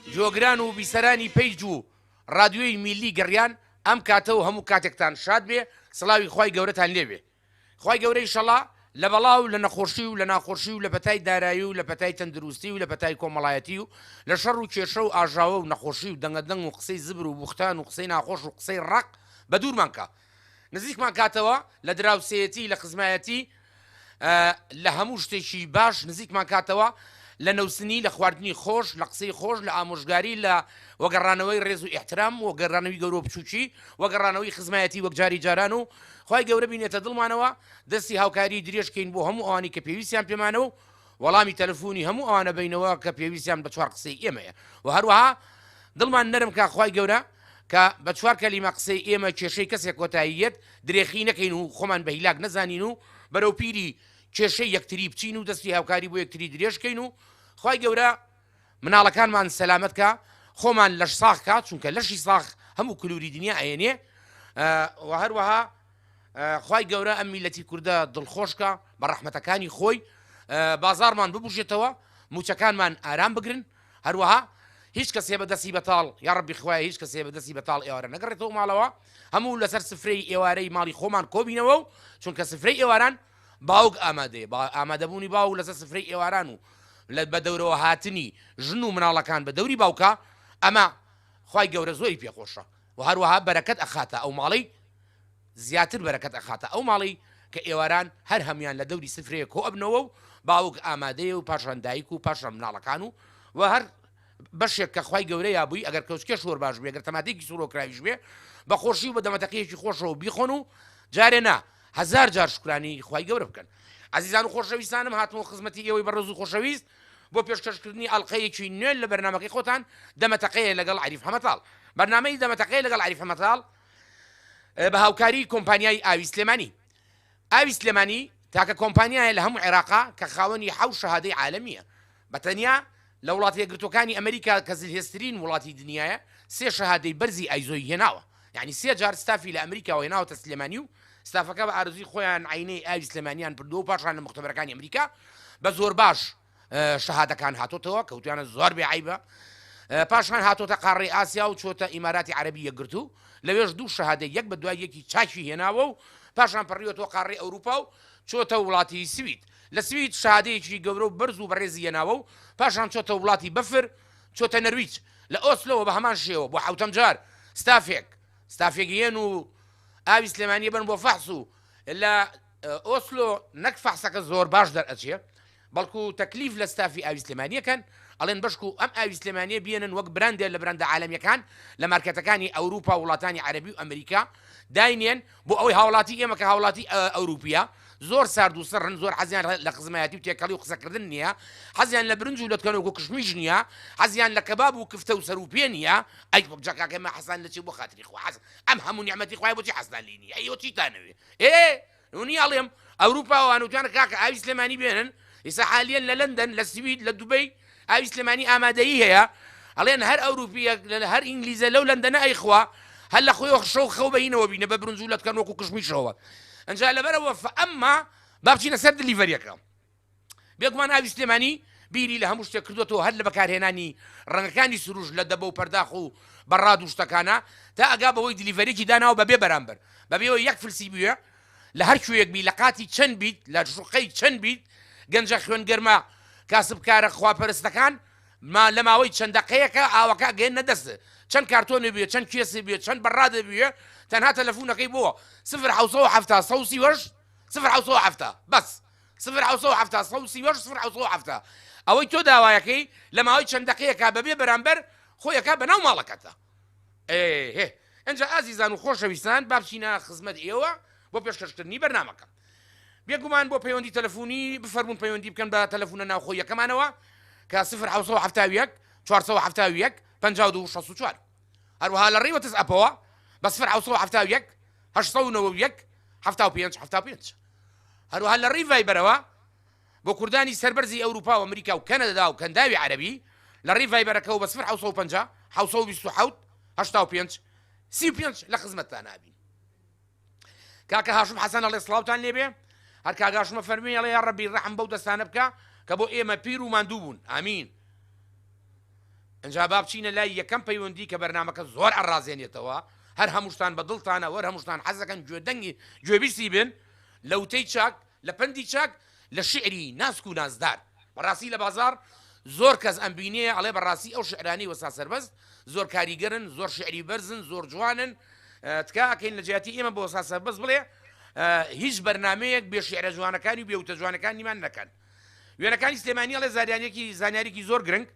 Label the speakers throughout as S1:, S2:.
S1: جۆگران و بیسەرانی پەیج و ڕادیۆی میلی گەڕیان ئەم کاتەوە هەموو کاتێکتان شاد بێ سڵاوی خی گەورەتان لێبێ خی گەورەی شەڵا لە بەڵاو لە نەخۆشی و لە ناخۆشی و لە پەتای دارایی و لە پەتای تەندروستی و لە پەتای کۆمەڵایەتی و لە شەڕ و کێشە و ئاژاوە و نەخۆشی و دەنگەدەنگ و قسەی زبر و بوختان و قسەی ناخۆش و قسەی ڕق بە دوورمانکە نزیکمان کاتەوە لە دراوسەتی لە خزمایەتی لە هەموو شتێکی باش نزیکمان کاتەوە لە نەوسنی لە خواردنی خۆش لە قسەی خۆش لە ئامۆژگاری لە وەگەڕانەوەی ڕێز و ئیحترام وەگەڕانەوەی گەورە بچووکی وەگەڕانەوەی خزمایەتی وەک جاری جاران و خی گەورە بینێتە دڵمانەوە دەستی هاوکاری درێژکەین بۆ هەموو ئەوانی کە پێویستیان پێمانەوە و وەڵامی تەلەفۆنی هەموو ئەوانە بینەوە کە پێویستیان بە چوار قسەی ئێمەیە و هەروەها دڵمان نەرم کا خی گەورە کە بە چوار کەلیمە قسەی ئێمە کێشەی کەسێک کۆتاییەت درێخی نەکەین و خۆمان بە هیلاک نەزانین و بەرەو پیری کێشەی یەکتری بچین و دەستی هاوکاری بۆ یەکتری درێژکەین و خی گەورە مناڵەکانمان سەلامەتکە خۆمان لەش ساخکە چونکە لەشی ساخ هەموو کللوری دنیا ئەێنێ و هەروەها خی گەورە ئەم میلەتی کووردە دڵخۆشکە بە ڕەحمەتەکانی خۆی بازارمان ببوژێتەوە موچەکانمان ئارام بگرن هەروەها هیچ کەسێ بە دەستی بەتاڵ یا ڕەبی خوایە هیچ کەسێ بە دەستی بەتاڵ ئێوارە نەگەڕێتەوە ماڵەوە هەموو لەسەر سفرەی ئێوارەی ماڵی خۆمان کۆبینەوە و چونکە سفرەی ئێواران باوک ئامادەیە ئامادەبوونی باو لەسەر سفرەی ئێواران و بە دەورەوە هاتنی ژن و مناڵەکان بە دەوری باوکە ئەمە خی گەورە زۆری پێخۆشە و هەروەها بەرەکەت ئەخاتە ئەو ماڵی زیاتر بەرەکەت ئەخاتە ئەو ماڵی کە ئێواران هەر هەمویان لە دەوری سفرەیە کۆ ئەبنەوە و باوک ئامادەیە و پاشان دایک و پاشان مناڵەکان و هەر بەشێک کە خی گەورە یابووی ئەگەر کەوچکە شۆر باش بێ گەر تەماتێکی سوورۆکراویش بێ بە خۆشی و بە دەمەتەقەیەکی خۆشەوە بیخۆن و جارێ نا هزار جار شکرانی خی گەورە بکەن عزیزان و خۆشەویستانم هاتمەوە خزمەتی ئێوەی بەڕێز و خۆشەویست بۆ پێشکەشکردنی ئەڵلقەیەکی نوێن لە بەرنمەکەی خۆتان دەمەتەقەیە لەگەڵ عریف هەمەتاڵ بەرنامەی دەمەتەقەیە لەگەڵ عریف هەمەتاڵ بە هاوکاری کۆمپانیای ئاوی سلێمانی ئاوی سلێمانی تاکە کۆمپانیایە لە هەموو عێراقا کە خاوەنی حەوت شەهادەی عالەمیە بەتەنیا لە وڵاتە یەکگرتوەکانی ئەمریکا کە زلهێسترین وڵاتی دنیاە سێ شەهادەی بەرزی ئایزۆی هێناوە یعنی سێ جار ستافی لە ئەمریکاوە هێناوەتە سلێمانی و ستافەکە بە ئارزوی خۆیان عینەی ئاوی سلێمانیان پردو و پاشان لە مختبەرەکانی ئەمریکا بە زۆر باش شەهادەکان هاتۆتەوە کەوتیانە زۆر بێعیبە پاشان هاتۆتە قاڕی ئاسیا و چۆتە ئیماراتی عەرەبی یەکگرتو لەوێش دوو شەهادەی یەک بە دوای یەکی چاکی هێناوە و پاشان پەڕیوەتەوە قاڕی ئەوروپا و چۆتە وڵاتی سوید لە سوید شادەیەکی گەورە و بەرز و بەڕێزی هێناوە و پاشان چۆتە وڵاتی بەفر چۆتە نەرویج لە ئۆسلەوە بە هەمان شێوە بۆ حوتەم جار ستافێکیان و ئاوی سلێمانی بن بۆ فەحس و لە ئۆسلۆ نەک فەحسەکە زۆر باش دەرئەچێ بەڵکو تەکلیف لە ستافی ئاوی سلێمانیەکەن ئەڵێن بەشک و ئەم ئاوی سلێمانیە بێنن وەک براندێ لە براندە عالەمیەکان لە مارکێتەکانی ئەوروپا وڵاتانی عەرەبی و ئەمریکا داینێن بۆ ئەوەی هاوڵاتی ئێمە کە هاوڵاتی ئەوروپیا زۆر سارد و سەرن زۆر حەزیان لە خزمایەتی و تێکەڵی و قسەکردن نییە حەزیان لە برنج و لەتکەنەوە و کشمیش نییە حەزیان لە کەباب و کفتە و سەروپێ نییە ئەی بجاکەمە حەسان لەچی بۆ خاتری خۆ حەز ئەم هەموو نیعمەتی خوای بۆچی حەزان لێ نییە ئەیۆ چیتانەوێ نونی ئەڵێم ئەوروپا وانوتیانە کاکە ئاوی سلێمانی بێنن ئێستا حالیان لە لەندەن لە سوید لە دوبەی ئاوی سلێمانی ئامادەیی هەیە ئەڵێن هەر ئەوروپیە هەر ئینگلیزە لەو لەندەنە ئەیخوا هەر لە خۆی شەو خەو بەینەوە بینە بە برنج و لەتکەنەوە و کشمیشەوە ئەنجا لەبەرەوە ئەمما با بچینە سەر دلیڤەریەکە بێگومان ئاوی سلێمانی بیری لە هەموو شتێک کردوەوە هەر لە بەکارهێنانی ڕەنگەکانی سروش لە دەبە و پەرداخ و بەڕاد و شتەکانە تا ئەگا بەوەی دلیڤەرێکی داناوە بەبێ بەرامبەر بەبێەوە یەک فلسی بووە لە هەر کوێیەک بی لە قاتی چەند بیت لە ژوقەی چەند بیت گەنجە خوێنگەرمە کاسبکارە خواپەرستەکان لە ماوەی چەند دقەیەکە ئاوەکە گەێنە دەستە چەند کارتۆنە بێ چەند کێسی بێ چەند بەڕادە بوێ تەنها تەلەفۆنەکەی بۆ 0 سەوسی وەش 0 بەس 0 سەوسی وەش 0 ئەوەی تۆ داوایەکەی لە ماوەی چەند دقەیەکە بەبێ بەرامبەر خۆیەکە بەناو ماڵەکەتە ئەنجا ئازیزان و خۆشەویستان با بچینە خزمەت ئێوە بۆ پێشکەشکردنی بەرنامەکە بێگومان بۆ پەیوەندی تەلەفۆنی بفەرمون پەیوەندی بکەن بە تەلەفۆنە ناوخۆیەکەمانەوە کە 0 471 52 64 هەروەها لە ڕێوە تزئەپەوە بە 0 891 75 هەروەها لە ڕێی ڤایبەرەوە بۆ کوردانی سەربەرزی ئەوروپا و ئەمریکا و کەنەدا و کەنداوی عەرەبی لە ڕێی ڤایبەرەکەەوە بە 0 25 35 لە خزمەتتان نابین کاکە هاشم حەسەن ئەڵێ سڵاوتان لێبێ هەر کاگاشمە فەرمی ئەڵێ یا ڕەبی ڕەحم بەو دەستانە بکە کە بۆ ئێمە پیر و ماندوو بوون ئامین ئەجا با بچینە لای یەکەم پەیوەندی کە بەرنامەکە زۆر ئەڕازێنێتەوە هەر هەمووشتان بەدڵتانە وەر هەمووشتان حەزەکەن گوێدەنگی گوێبیسی بن لە وتەی چاک لە پەندی چاک لە شعری ناسک و نازدار بەڕاستی لە بازار زۆر کەس ئەم بینێ ئەڵێ بەڕاستی ئەو شعرانی وەسا سەربەست زۆر کاریگەرن زۆر شعری بەرزن زۆر جوانن تکاکەین لە جیاتی ئێمە بۆ وەسا سەربەست بڵێ هیچ بەرنمەیەک بێ شعرە جوانەکانی و بێوتە جوانەکانیمان نەکەن وێنەکانی سلێمانی ئەڵێ زانیارێکی زۆر گرنگ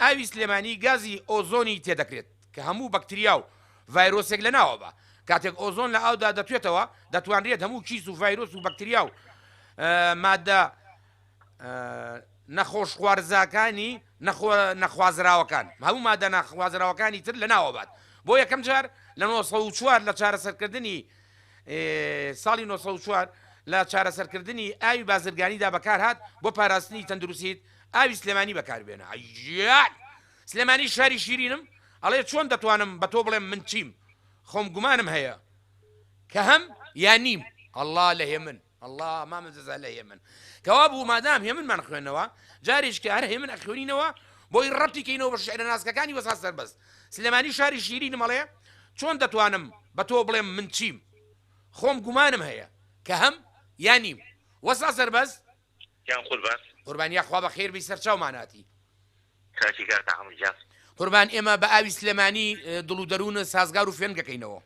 S1: ئاوی سلێمانی گازی ئۆزۆنی تێدەکرێت کە هەموو بەکتریا و ڤایرۆسێک لە ناوە بە کاتێک ئۆزۆن لە ئاودا دەتوێتەوە دەتوانرێت هەموو کیس و ڤایرۆس و بەکتریا و مادە نەخۆش خوارزەکانی نەخوازراوەکان هەموو مادە نەخوازراوەکانی تر لە ناوە بات بۆ یەکەم جار لە 1940 لە چارەسەرکردنی ساڵی 1940 لە چارەسەرکردنی ئاوی بازرگانیدا بەکار هات بۆ پاراستنی تەندروستیت ئاوی سلێمانی بەکاربێنە ئەیژیان سلێمانی شاری شیرینم ئەڵێ چۆن دەتوانم بە تۆ بڵێم من چیم خۆم گومانم هەیە کە هەم یان نیم ئەڵڵا لە هێمن ئەڵڵا مامەجەزا لە هێمن کەوا بوو مادام هێمنمان خوێنەوە جارێش کە هەر هێمن ئەخوێنینەوە بۆی ڕەبتی کەینەوە بە شعرە ناسکەکانی وەسا سەربەست سلێمانی شاری شیرینم ئەڵێ چۆن دەتوانم بە تۆ بڵێم من چیم خۆم گومانم هەیە کە هەم یان نیم وەسا سەربەست قوربانیا خوا بە خێر بی سەرچاوماناتی قوربان ئێمە بە ئاوی سلێمانی دڵ و دەروونە سازگار و فێن دەکەینەوە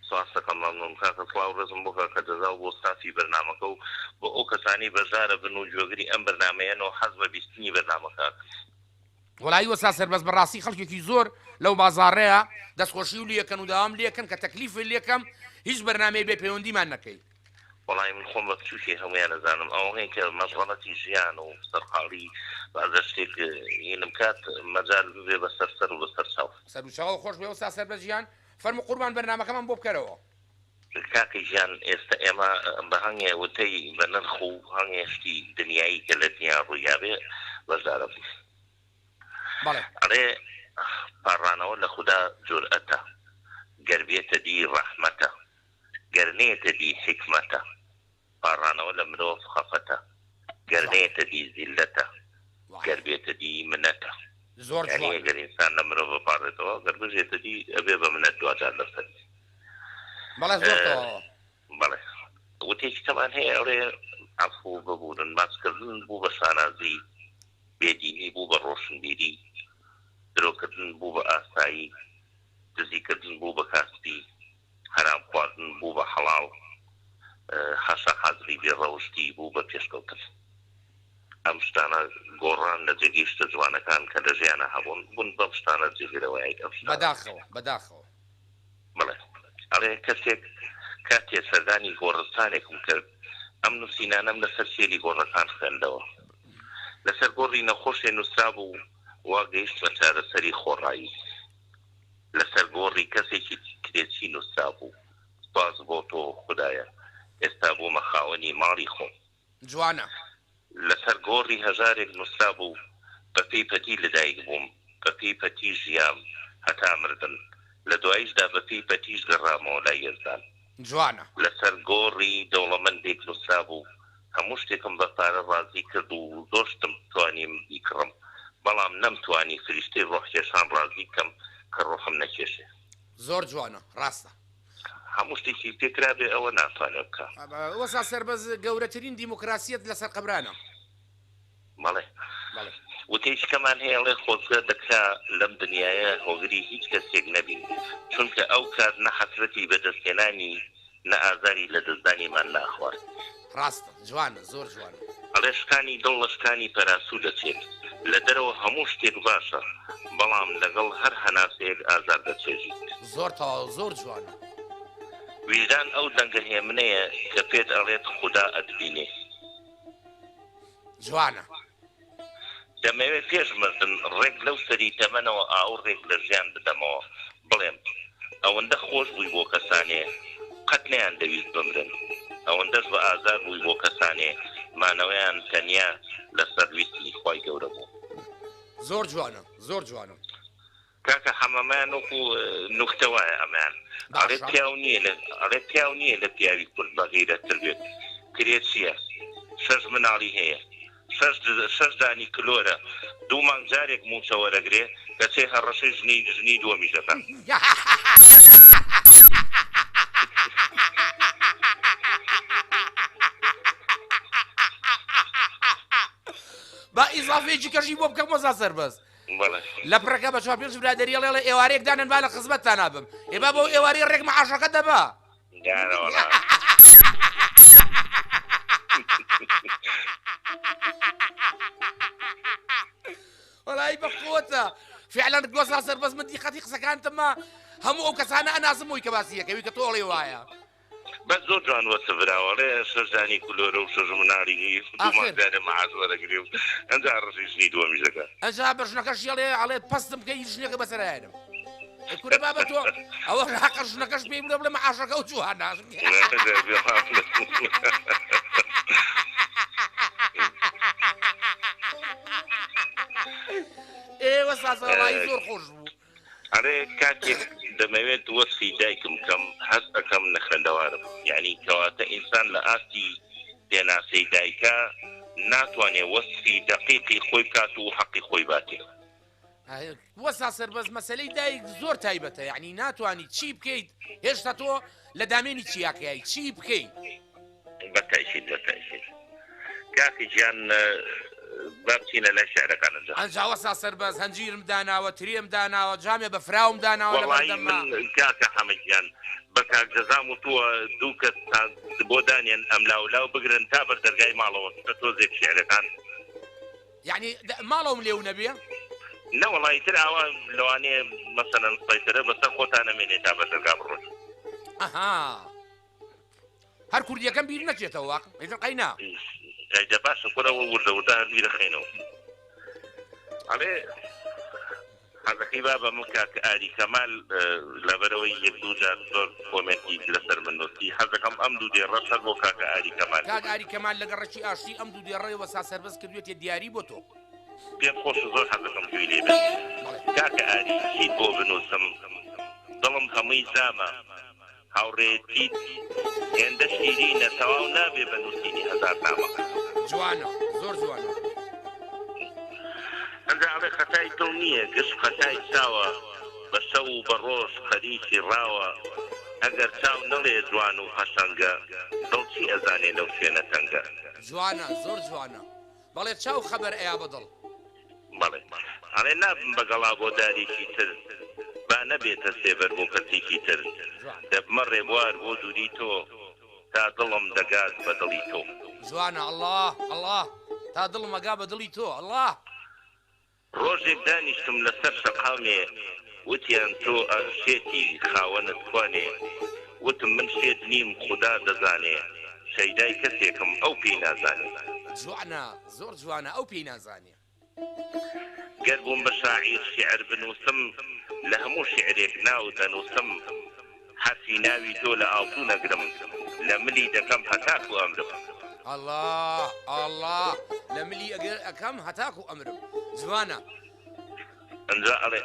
S2: سواستەکەم مەمنون کاکە خوا ڕێزم بۆ کە دەزا بۆ ستافی بەرنامەکە و بۆ ئەو کەسانی بەژارە بن و گوێگری ئەم بەرنامەیەنەوە حەز بە بیستنی بەرنامەکە
S1: وڵایی وەسا سەربەست بەڕاستی خەڵکێکی زۆر لەو بازاڕەیە دەستخۆشی و لێکەن و داوام لێکەن کە تەکلیف لێکەم هیچ بەرنامەی بێ پەیوەندیمان نەکەی
S2: وڵای من خۆم بە کچوشی هەمویان نەزانم ئەوەی کە مەزڵەتی ژیان و سەرقاڵی بازە شتێک هێنم کات مەجال بێ بەسەر سەر و بەسەر چاو
S1: سەر و چاو خۆش بێ وەسا سەربەست ژیان فەرمو قوربان بەرنامەکەمان بۆ بکەرەوە
S2: کاکی ژیان ئێستا ئێمە بە هەنگێ وتەی بە نرخ و هەنگێشتی دنیایی کە لە دنیا ڕوویابێ بەشدارە بوو ئەڵێ پاڕانەوە لە خوددا جورئەتە گەربێتە دی ڕەحمەتە گەرنێتە دی حکمەتە پاڕانەوە لە مرۆڤ خەفەتە گەرنێتە دی زیلەتە گەربێتە دی منەتە
S1: زۆر
S2: گەر ئینسان لە مرۆڤ بپارڕێتەوە گەربژێتە دی ئەبێ بە منەت دوجار لەسەر بەڵێ وتێکی کەمان هەیە ئەوێ عەفو ببوورن ماچکردن بوو بە شانازی بێدینی بوو بە ڕۆشنبیری درۆکردن بوو بە ئاسایی دزیکردن بوو بە کاسبی حرام خواردن بوو بە حەڵاڵ حەشە حەزری بێڕەوشتی بوو بە پێشکەوتن ئەم شتانە گۆڕان لە جێگەیشتە جوانەکان کە لە ژیانە هەبوون بوون بەم شتانە جێگیرەوەی
S1: بەداخەوە
S2: بڵێ ئەڵێ کەسێک کاتێ سەردانی گۆڕستانێکم کرد ئەم نووسینانەم لەسەر سێری گۆڕەکان خوێندەوە لەسەر گۆڕی نەخۆشێ نووسرا بوو وا گەیشت بە چارەسەری خۆڕایی لەسەر گۆڕی کەسێکی کرێکی نووسرا بوو سپاس بۆ تۆ خوددایە ئێستا بوومە خاوەنی ماڵی خۆم
S1: جوانە
S2: لەسەر گۆڕی هەژارێک نووسرا بوو بە پێی پەتی لەدایک بووم بە پێی پەتی ژیام هەتا مردن لە دوایشدا بە پێی پەتیش گەڕامەوە لای یەزدان
S1: جوانە
S2: لەسەر گۆڕی دەوڵەمەندێک نووسرا بوو هەموو شتێکم بە پارە ڕازی کرد و دۆشتم توانیم بیکڕم بەڵام نەمتوانی فریشتەی ڕۆحکێشان ڕازی کەم کە ڕۆحم نەکێشێ
S1: زۆر جوانە ڕاستە
S2: هەموو شتێکی پێکرا بێ ئەوە ناتوانێت بکە
S1: وەسا سەربەز گەورەترین دیموکراسیەت لەسەر قەبرانە
S2: بەڵێ وتێشکەمان هەیە ئەڵێ خۆزگە دەکرا لەم دنیاە هۆگری هیچ کەسێک نەبین چونکە ئەو کار نە حەسرەتی بەدەستهێنانی نە ئازاری لە دەستدانیمان ناخوارد
S1: ڕاستە جوانە زۆر جوانە
S2: ئەڵێ شکانی دڵ لە شکانی پەراسوو دەچێت لە دەرەوە هەموو شتێک باشە بەڵام لەگەڵ هەر هەناسەیەک ئازار دەچێژیت
S1: زۆر تەواو زۆر جوانە
S2: ویژدان ئەو دەنگە هێمنەیە کە پێت ئەڵێت خوددا ئەدبینێ
S1: جوانە
S2: دەمەوێت پێش مردن ڕێک لەو سەری تەمەنەوە ئاو ڕێک لە ژیان بدەمەوە بڵێم ئەوەندە خۆش بووی بۆ کەسانێ قەت نەیان دەویست بمرن ئەوەندەش بە ئازار بووی بۆ کەسانێ مانەوەیان تەنیا لەسەر ویستی خۆی گەورە بوو
S1: زۆر جوانە زۆر جوانە
S2: کاکە حەمەمان وەکو نوختەوایە ئەمان ئەڵێ پیاو نییە لە پیاوی کورد بەغیرەتر بێت کرێت چییە شەش مناڵی هەیە 6 دانی کلۆرە 2 مانگ جارێک موچە وەرەگرێ کە 3 هەڕەشەی ژنی دووەمیش دەکات.
S1: با ئیزافێکی کەژی بۆ بکەم وەزا سەربەز لە پڕەکە بە 4-5 برادەری لێڵێ ئێوارەیەک دانن با لە خزمەتتان نابم ئێبا بۆ ئێواری ڕێک مەعاشەکە دەبا وەڵی بەقوتە فعلا گۆسا سەربەز من دیقەتی قسەکانتمە هەموو ئەو کەسانە ئەناسم کە باسیەکەوی کە تۆڵی وایە
S2: بە زۆر جوان وەسەبراوەڵێ 6 دانی کلۆرە و 6 مناڵی دوماندارە مەعاز وەرەگرێ و ئەنجا ڕەشەی ژنی دووەمیش دەکات.
S1: ئەجا بە ژنەکەش یەڵێ ئەڵێ پەستم کە هیچ ژنێکە بەسەرایەنم کورە بابە تۆ ئەوە حەقە ژنەکەش پێی بڵێ بڵێ مەعاشەکە و جوانە ئێوە ساسەڵایی زۆر خۆش بوو.
S2: ئەرێ کاتێک دەمەوێت وەسفی دایکم کەم هەست ئەەکەم نەخێندەوارم یعنی کەواتە ئینسان لە ئاستی پێناسەی دایکە ناتوانێت وەسفی دقیقی خۆی بکات و حەقی خۆی باتێ.
S1: وەسا سەربەز مەسەلەی دایک زۆر تایبەتە یعنی ناتوانانی چی بکەیت هێشتا تۆ لە دامێنی چیاکەیایی چی بکەیت
S2: بەتایشید کاکی گیان بابچینە لە شعرەکان
S1: ئەنجا وەسا سەربەز هەنجیرم داناوە ترێم داناوە جامێ بە فراوم داناوە
S2: کاکە حەمەدیان بە کاک جەزام و تووە دوو کەس بۆ دانیان ئەم لاولاو بگرن تا بەر دەرگای ماڵەوە تۆزێک شعرەکان
S1: یعنی ماڵەوم لێو نەبێ
S2: نەوەڵی تر ئاوا لەوانەیە مەسەلەن سەیترە بەسەر خۆتان نەمێنێت تا بەر دەرگا بڕۆن
S1: هەر کوردیەکەم بیر نەچێتەوە واقع ئیتر قەینا
S2: ئەیدە باشە خۆرەوە وردەوردا هەر بیرە خێنەوە ئەڵێ حەزەکەی با بە من کاک ئاری کەمال لەبەرەوەی یەک دوو جار زۆر کۆمنتی لەسەر من نووسی حەزەکەم ئەم دوو دێڕەش هەر بۆ کاک ئاری کەمال
S1: کاک ئاری کەمال لەگە ڕەشی ئاشتی ئەم دوو دێڕەوەی وەسا سەربەز کردوێتێ دیاری بۆ تۆ
S2: پێم خۆش زۆر حەزەکەم گوێی لێ بێت کاکە ئاری چیت بۆ بنووسم دڵم هەمووی زامە هاوڕێتیت هێندە شیرینە تەواو نابێ بە نووسینی هەزار نامە
S1: جوانە زۆر جوانە
S2: ئەنجا ئەڵێ خەتای دڵ نییە گشت خەتای چاوە بە شەو و بە ڕۆژ خەریکی ڕاوە ئەگەر چاو نەڵێ جوان و هەشەنگە دڵچی ئەزانێ لەو شوێنە تەنگە
S1: جوانە زۆر جوانە بەڵێ چاو خەبەر ئەیا بەدڵ
S2: بەڵێ ئەڵێ نابم بەگەڵا بۆ دارێکی تر با نەبێتە سێبەر بۆ کەسێکی تر دەبمە ڕێبوار بۆ دووری تۆ تا دڵم دەگات بە دڵی تۆ
S1: جوانە ئەڵڵاه تا دڵم ئەگا بە دڵی تۆ ئەڵڵاه
S2: ڕۆژێک دانیشتم لەسەر شەقامێ وتیان تۆ شێتی خاوەنت کوانێ وتم من شێت نیم خوددا دەزانێ شەیدای کەسێکم ئەو پێی نازانێ
S1: جوانە زۆر جوانە ئەو پێی نازانێ
S2: گەر بووم بە شاعیر شعر بنووسم لە هەموو شعرێک ناو دەنووسم حرفی ناوی تۆ لە ئاڵتوو نەگرم لە ملی دەکەم هەتاکو ئەمرم
S1: الله لە ملی ئەگەر ئەەکەم هەتاکو ئەمرم جوانە
S2: ئەنجا ئەڵێ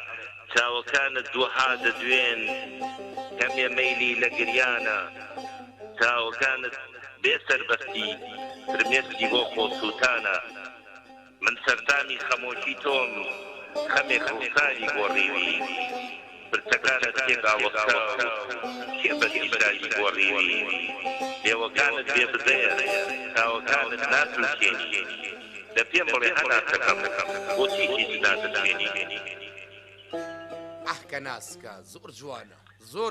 S2: چاوەکانت دووها دەدوێن کەمێ مەیلی لە گریانە چاوەکانت بێ سەربەستی فرمێسکی بۆ خۆسووتانە من سەردانی خەمۆکی تۆم خەمێک ڕووسانی گۆڕیوی برچەکانت تێکاوەستا کێ بەسیشایی گۆڕیوی لێوەکانت بێ بدەیە چاوەکانت ناتوشێنی لە پێم بڵێ هەناسەکەم بۆچی هیچ نادەتوێنی
S1: ئەحکە ناسکە زۆر جوانە زۆر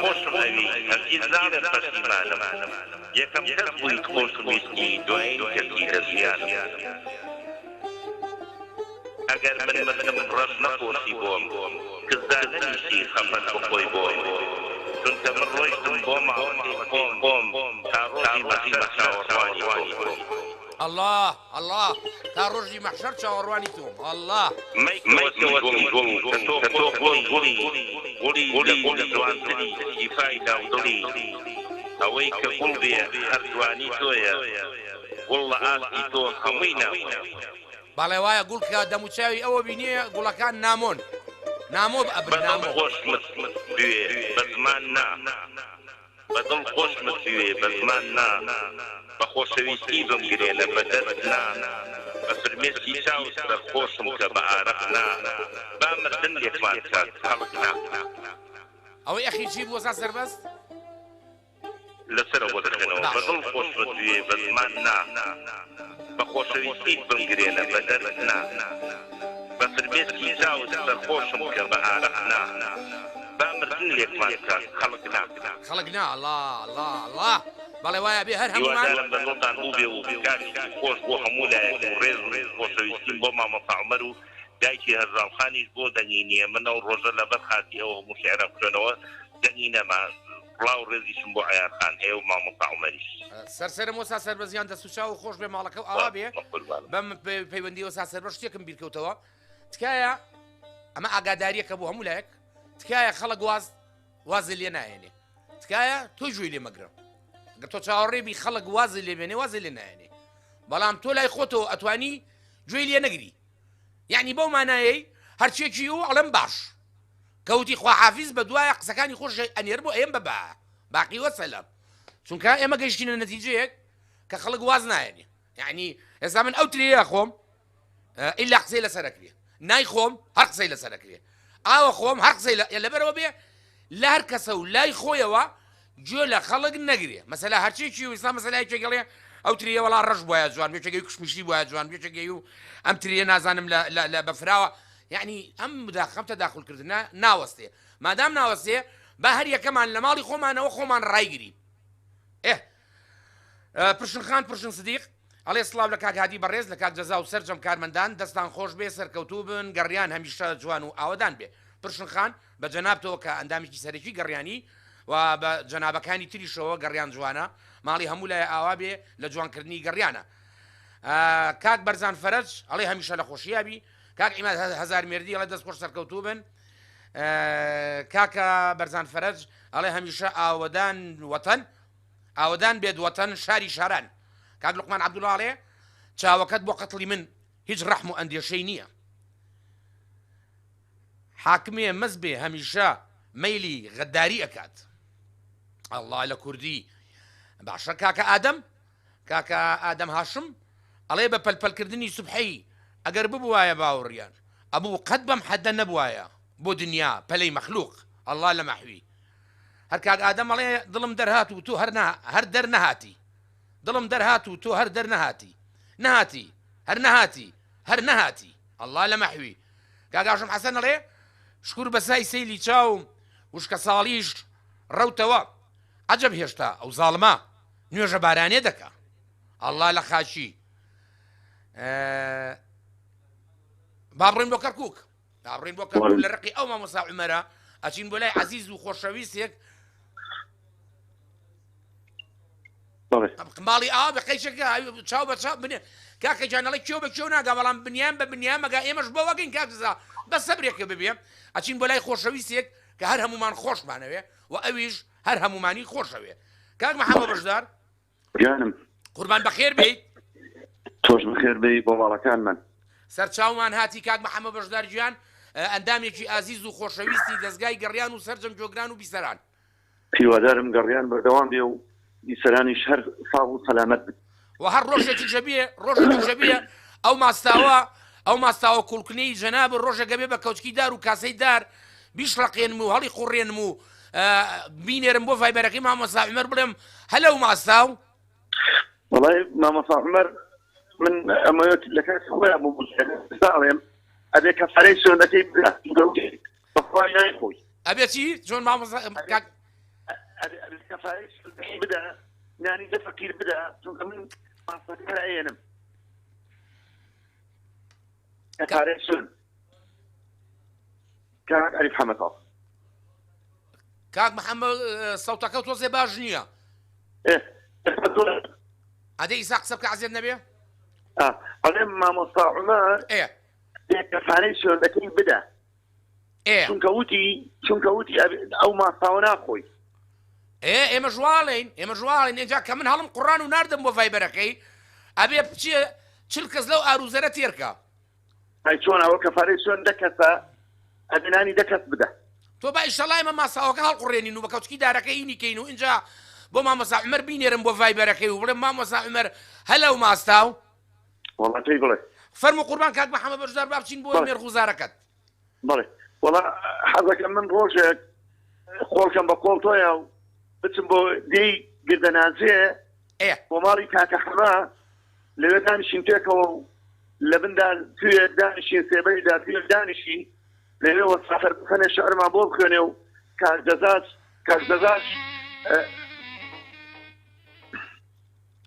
S2: خۆشم ئەوی هەرگیز ناڵێت پەشیمانم یەکەم کەس بوویت خۆشم ویستی دوایین کەسی لە ژیانم ئەگەر من مردم ڕەش نەخۆشی بۆم کزدانەنیشی خەفەت بخۆی بۆم چونکە من ڕۆیشتم بۆ ماوەندی خۆم تا ڕۆژی مەحشەر چاوەڕوانی تۆم
S1: الله تا ڕۆژی مەحشەر چاوەڕوانی تۆم الله
S2: مەیکەوەسی گوڵ کە تۆ گوڵی لە گوڵی جوانتری شیفای داودڵی ئەوەی کە گوڵ بێ هەر جوانی تۆیە گوڵ لە ئاستی تۆ هەمووی نامۆ
S1: باڵێ وایە گوڵکە دەموچاوی ئەوە بینێ گوڵەکان نامۆن نامۆ ئەبن نامۆ
S2: خۆشمت بوێ بە زمان نا بەدڵ خۆشمت بوێ بە زمان نا بە خۆشەویستی بمگرێ لە بەدەست نا بە فرمێسکی چاو سەرخۆشم کە بە ئارەقنا با مردن لێکمان کات خەڵکنا
S1: ئەوەی ئەخی چی بووە سا سەربەست
S2: لەسەرەوە دەخێنەوە بەدڵ خۆش بەدوێ بە زمان نا بە خۆشەویستیت بنگرێنە بە دەرد نا بە فرمێسکی چاو سەرخۆشم کە بە ئارەقنا با مردن لێکمان کات خەڵکنا
S1: خەڵکنا الله بەڵێ وایە بێ هەر هەمومان
S2: هیوادارم بەدڵتان بوو بێ و کاری خۆش بۆ هەموو لایەک و ڕێز و خۆشەویستیم بۆ مامۆستا عومەر و دایکی هەرزانخانیش بۆ دەنگینیە منە و ڕۆژە لەبەر خاتی ئەوە هەموو شێعرە بکەنەوە دەنگینەما ڕاو ڕێزیشم بۆ عیارخان هەیە و مامۆستا عومەریش
S1: سەرسەرم وەسا سەربەزیان دەسوچاو و خۆش بێ ماڵەکە و ئاوا بێ بەم پەیوەندی وەسا سەربەر شتێکم بیرکەوتەوە تکایە ئەمە ئاگاداریەکە بۆ هەموو لایەک تکایە خەڵک وازی لێ نایێنێ تکایە تۆی جوێی لێ مەگرە گە تۆ چاوەڕێبی خەڵک وازی لێ بێنێ وازی لێ نایێنێ بەڵام تۆ لای خۆتەوە ئەتوانی گوێی لێ نەگری یعنی بەو مانایەی هەرچێکی و ئەڵێم باش کەوتی خواحافیز بە دوایە قسەکانی خۆش ئەنێر بۆ ئێم بەبا باقی وەسەلەم چونکە ئێمە گەیشتینە نەتیجەیەک کە خەڵک واز نایێنێ یعنی ئێستا من ئەو ترێە خۆم ئیلا قسەی لەسەرەکرێ نای خۆم هەر قسەی لەسەرەکرێ ئاوە خۆم هەر قسەی لەبەرەوە بێ لە هەر کەسە و لای خۆیەوە گوێ لە خەڵک نەگرێ مەسەلا هەرچێکی و ئێستا مەسەلای چێگەڵێ ئەو تریە وەڵا ڕەش بۆیە جوان بێچێگەی کوشمیشی بۆیە جوان بێچێگەی و ئەم تریە نازانم لە بەفراوە یعنی ئەم مداخەم تەداخولکردن ناوەستێ مادام ناوەستێ با هەر یەکەمان لە ماڵی خۆمانەوە خۆمان ڕایگری پرشنخان پرشن سدیق ئەڵێ سڵاو لە کاک هادی بەڕێز لە کاک جەزا و سەرجەم کارمەندان دەستان خۆش بێ سەرکەوتوو بن گەڕیان هەمیشە جوان و ئاوەدان بێ پرشنخان بە جەنابتەوە کە ئەندامێکی سەرەکی گەڕیانی و بە جەنابەکانی تریشەوە گەڕیان جوانە ماڵی هەموو لای ئاوا بێ لە جوانکردنی گەڕیانە کاک بەرزان فەرەج ئەڵێ هەمیشە لە خۆشییابی کاک ئیماد هەزار مێردی ئەڵێ دەست خۆش سەرکەوتوو بن کاکە بەرزان فەرەج ئەڵێ هەمیشە ئاوەدان بێت وەتەن شاری شاران کاک لوقمان عەبدوڵڵاڵێ چاوەکەت بۆ قەتڵی من هیچ ڕەحم و ئەندێشەی نییە حاکمێ مەز بێ هەمیشە مەیلی غەداری ئەکات ئەڵڵا لە کوردی باشە کاکە ئادەم هاشم ئەڵێ بە پەلپەلکردنی سوبحەی ئەگەر ببوایە باوەڕیان ئەبوو قەت بەم حەدە نەبوایە بۆ دنیا پەلەی مەخلوق ئەڵڵا لە مەحوی هەر کاک ئادەم ئەڵێ دڵم دەرهات و تۆ هەر دەر نەهاتی دڵم دەرهات و تۆ هەر دەر نەهاتی هەر نەهاتی ئەڵڵا لە مەحوی کاک هاشم حەسەن ئەڵێ شکور بەسای سەیلی چاوم وشکە ساڵیش ڕەوتەوە عەجەب هێشتا ئەو زاڵمە نوێژە بارانێ دەکا ئەڵڵا لە خاشی بابڕین بۆ کەرکووک لە ڕقی ئەو مامۆستا عومەرە ئەچین بۆ لای عەزیز و خۆشەویستێک ماڵی ئاوا بە قەیچەکە چاو بە چاو بنێ کاکە جانەڵی کێو بە کێو ناگا بەڵام بنیان بە بنیان مەگا ئێمەش بۆ وەگەین کاکزا بە سەبرێکە ببێ ئەچین بۆ لای خۆشەویستێک کە هەر هەمومان خۆشمانەوێ و ئەویش هەر هەمومانی خۆشەوێ کاک مەحەممەد بەشدار
S3: جانم
S1: قوربان بەخێر بیت
S3: تۆش بەخێر بی بۆ باڵەکان من
S1: سەرچاومان هاتی کاک مەحەممەد بەشدار گیان ئەندامێکی ئازیز و خۆشەویستی دەستگای گەڕیان و سەرجەم جۆگران و بیسەران
S3: هیوادارم گەڕیان بەردەوام بێ و بیسەرانیش هەر ساڵ و سەلامەت بن
S1: و هەر ڕۆژێکی ژەبیە ئەو ماستاوە کوڵکنەی جەناب ڕۆژێک گەبێ بە کەوچکی دار و کاسەی دار بیشڕقێنم و هەڵی قوڕێنم و بینێرم بۆ ڤایبەرەکەی مامۆستا عومەر بڵێم هەلە و ماستاو
S3: وەڵای مامۆستا عومەر من ئەمەوێت لە کاس خۆیان بۆ ساڵێم ئەبێ کەفارەی سوێندەکەی بەخوای نای خۆی
S1: ئەبێ چی چۆن مامۆستا
S3: کەفارەی سوێندەکەی بدە نانی دە فەقیر بدە چونکە من ماسەکە ئەێنم کەفارەی سوێن کاک عەریف حەمەداڵ
S1: کاک محەممەد سەوتەکە تۆزێ باش نییە ئەدە ئیسا قسە بکە عەزیز نەبێ
S3: ئەڵێم مامۆستا عومەر کەفارەی سوێندەکەی بدە چونکە وتی ئەو ماساوە ناخۆی
S1: ئێمە ژواڵین ئێجا کە من هەڵم قوڕان و ناردم بۆ ڤایبەرەکەی ئەبێ بچێ چل کەس لەو ئاروزەرە تێرکە
S3: چۆن ئەوە کەفارەی سوێن دەکەسە ئەدنانی دەکەس بدە
S1: تۆ با ئیشەڵای ئێمە ماساوەکە هەڵقوڕێنین و بە کەوچکی دارەکەی هینیکەین و اینجا بۆ مامۆستا عومەر بینێرم بۆ ڤایبەرەکەی و بڵێم مامۆستا عومەر هەلە و ماستاو
S3: والله تي بڵێ
S1: فەرمو قوربان کاک محەممەد بەشدار با بچین بۆ مێرخوزارەکەت
S3: بڵێ والله حەزەکەم من ڕۆژێک خۆڵکەم بە قۆڵ تۆیە و بچم بۆ دێی گردەنازێ بۆ ماڵی کاکە حەما لەوێ دانیشین تێکەوە و لە بندا توێ دانیشین سێبەریدا توێ دانیشی لەوێ وەسافەر بخەنێ شەعرمان بۆ بخوێنێ و کاک دەزاش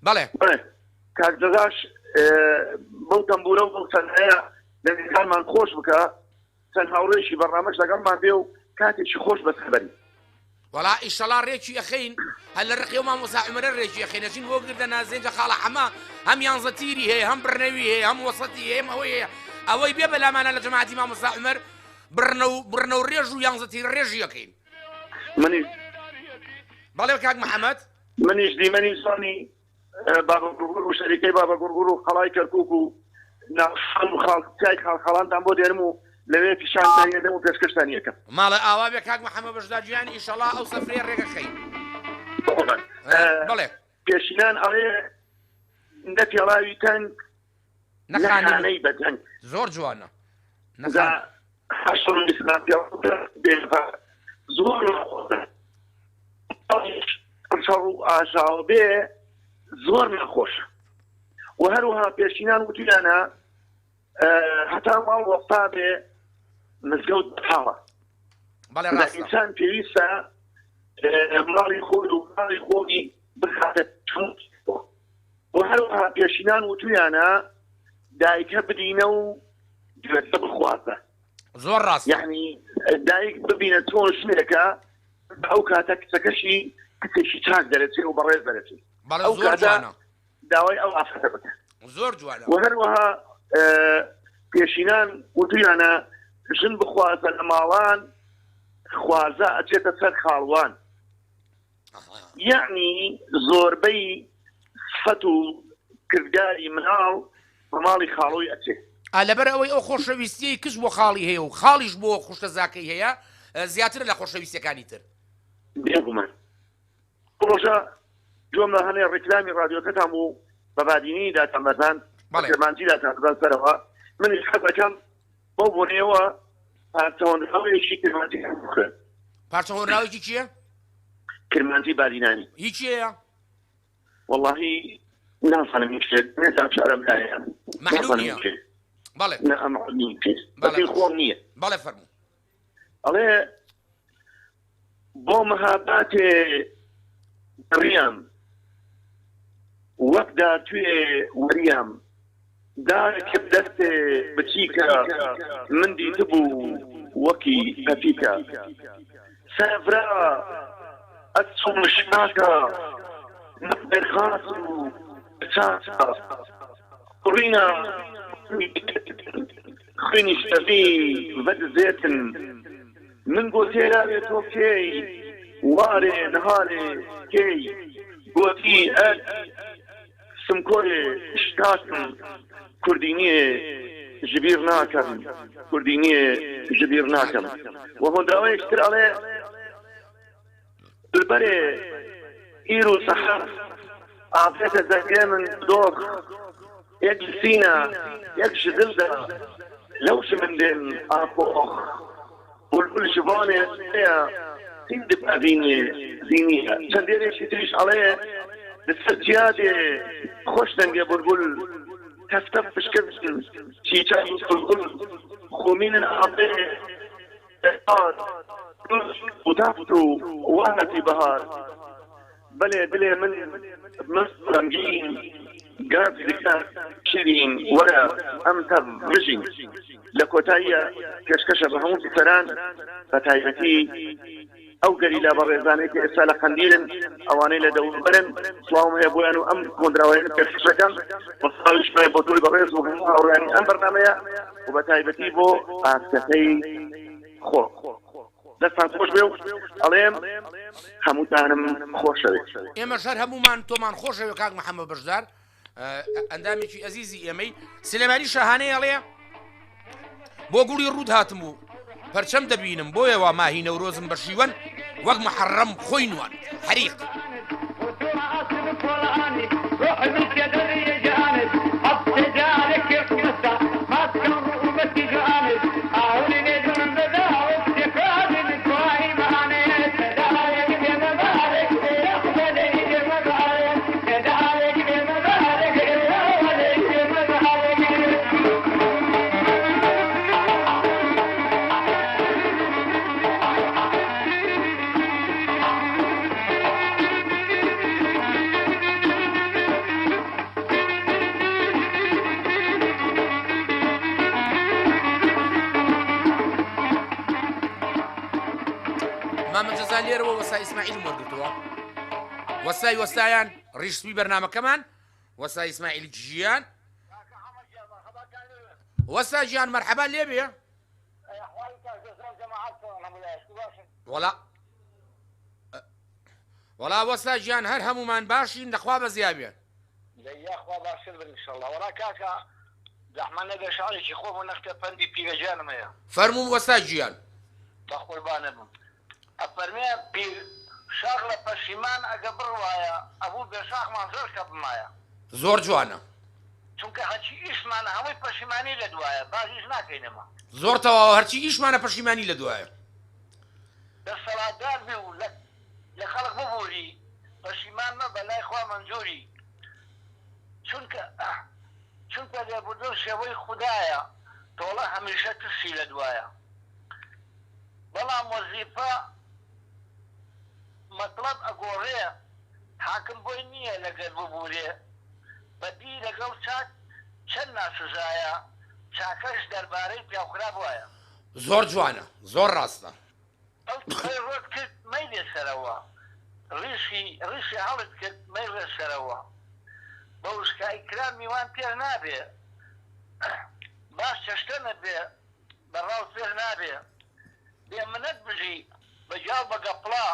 S1: بەڵێ
S3: کاک دەزاش بەو تەمبورە و بەو چەندەیە لەنێکانمان خۆش بکە چەند هاوڕێشی بەڕامەش لەگەڵمان بێ و کاتێکی خۆش بەسەبەری
S1: وەڵا ئیشەڵا ڕێکی ئەخەین هەل لە ڕقی و مامۆستا عومەرە ڕێکی ئەخەینەچین بۆ گردەنازێنجە خاڵە حەما هەم یانزەتیری هەیە هەم بڕنەوی هەیە هەم وەسەتی هەیە ئەوەی هەیە ئەوەی بێ بەلامانە لە جەماعەتی مامۆستا عومەر بڕنە و ڕێژ و یانزەتی ڕێژی ئەەکەین
S3: منیش
S1: بەڵێ کاک محەممەد
S3: منیش دیمەنی زانی بابا گورگور و شەریکەی بابا گورگور و خەڵای کەرکووک و خاڵ خاڵخەڵانتان بۆ دێرم و لەوێ پیشانتانیەدەم و پێشکەشتانیەکەم
S1: ماڵە ئاوا بێ کاک محەممەد بەشدار گیانی ئیشەڵا ئەو سەفرەیە ڕێگەخەین بڵێ
S3: پێشینان ئەڵێ نەپێڵاوی تەنگ نەخانەی بەدەنگ
S1: زۆر جوانە
S3: زۆر ئاشاو بێ زۆر نەخۆشە و هەروها پێشینان وتیانە هەتا ماڵ وەفتا بێ مزگەوت بەتاوە ئینسان پێویستە ماڵی خۆی و ماڵی خۆی بخاتە و هەروها پێشینان وتیانە دایکە بدینە و گوێتە بخوازە
S1: زۆر ڕاست
S3: یعنی دایک ببینە تۆ شتێکە ئەو کاتە کچەکەشی کچێکی چاک دەرەچێ و بەڕێز دەرەچێ ئەو کاتە داوای ئەو ئافرەتە بکە
S1: زۆر جوانە
S3: و هەروەها پێشینان وتیانە ژن بخوازە لە ماڵان خوازە ئەچێتە سەر خاڵوان یعنی زۆربەی سفەت و کردداری مناڵ بە ماڵی خاڵۆی ئەچێ
S1: لەبەر ئەوەی ئەو خۆشەویستی کەس بۆ خاڵی هەیە و خاڵیش بۆ خوشتە زاکەی هەیە زیاتر لە خۆشەویستەکانی تر
S3: بێگومان ڕۆژە جۆم لە هەنێ ڕێکلامی ڕادیۆکەتان بوو بە بادینی داتەمەزان کرمانجی داتەمەزان سەرەوە منیش حەزەکەم بۆ بۆنێەوە پارچەوەندراوێکی کرمانجی بخوێن
S1: پارچەوەندراوێکی چییە؟
S3: کرمانجی بادینانی
S1: هیچ هەیە؟
S3: واللهی نازانم هیچ شتێک نێزانم شارەم لایە
S1: مەحلوو نییە بەڵێ
S3: بەپێی خۆم نییە
S1: بەڵێ فەرموو
S3: ئەڵێ بۆ مەهاباتێ ڕیام وەکدا توێ وەریام دارێکە دەستێ بچیکە من دیتبوو وەکی پەپیکە سەڤرا ئەچوو مشناکە نەبەرخاس و بچاکە ڕینا خوێنی شتەبی بەدزێتن من گۆتێراوێ تۆ کێی وارێ نهارێ کێی گۆتی ئەد سمکۆرێ شتاکم کوردینیە ژبیر ناکەم کوردینیە ژبیر ناکەم و هۆنداوەیەکتر ئەڵێ بەرێ ئیر و سەحەر ئافرەتە زەکێ من دۆخ یەک سینە یەک شدلدا لەوش من دێن ئاپۆخ بولبول شبانێ سیندب ئەبینێ زینیە چەندێرێکی تریش ئەڵێ لەسەر جیادێ خۆش دەنگێ بولبول تەفتە پشکردن چیچای بولبول خۆمینن ئاپێ وتافت و وانەتی بەهار بەلێ دلێ من غەمگین گاز دکار شیرین وەرە ئەم تەب بژین لە کۆتاییە کەشکەشە بە هەموو سەران بە تایبەتی ئەو گەریلا بە ڕێزانەی کە ئێستا لە قەندیلن ئەوانەی لە دەوروبەرن سڵاوم هەیە بۆیان و ئەم کۆنراوەیە پێشکەشەکەم وەساڵیش بۆ تۆی بەڕێز و هەموو هاوڕێیانی ئەم بەرنامەیە و بە تایبەتی بۆ ئاسکەکەی خۆ دەستان خۆش بێ و ئەڵێم هەمووتانم خۆشەوێت
S1: ئێمە شەر هەمومان تۆمان خۆشەوێ کاک محەممەد بەشدار ئەندامێکی ئەزیزی ئێمەی سلێمانی شاهانەی ئەڵێ بۆ گوڵی ڕوود هاتم و پەرچەم دەبینم بۆیەوە ماهی نەورۆزم بە شیوەن وەک محەڕەم خۆی نوان حەریق
S4: روح
S1: مامە جەزا لێرەوە وەسای ئیسماعیل وەرگرتووە وەسای وەستایان ڕیشسپی بەرنامەکەمان وەسای ئیسماعیل ژیان وەسا ژیان مەرحەبا لێبێ وەڵا وەسا ژیان هەر هەمومان باشین دەخوا بە زیابێ
S4: خوا باشتر بن انشاءالله وەڵا کاکە زەحمەت نەبێ شعرێکی خۆم نەختە پەندی پیرەجانم هەیە
S1: فەرموون وەسا ژیان
S4: بە قوربانە بم ئەفەرمێ پیر شاخ لە پەشیمان ئەگە بڕوایە ئەبوو بێشاخمان زۆر کە بمایە
S1: زۆر جوانە
S4: چونکە هەچی ئیشمانە هەمووی پەشیمانی لە دوایە باشیش ناکەینەمە
S1: زۆر تەواوە هەرچی ئیشمانە پەشیمانی لە دوایە
S4: دەسەڵاتدار بێ و لە خەڵک ببووری پەشیمان مە بەلای خوا مەنجووری چونکە لێبوردن شێوەی خوددایە تۆڵە هەمیشە ترسی لە دوایە بەڵام وەزیفە مەطلب ئەگۆڕێ حاکم بۆی نییە لەگەر ببوورێ بەدی لەگەڵ چاک چەند ناسزایە چاکەش دەربارەی پیاخراب وایە
S1: زۆر جوانە زۆر ڕاستە
S4: ئەو ڕۆت کرد مەی لێ سەرەوە ڕیشی هەڵت کرد مەی لێ سەرەوە بە وشکایی کران میوان پێر نابێ باش چەشتە نەبێ بەڕاو فێر نابێ بێ منەت بژی بەجاو بە گەپڵا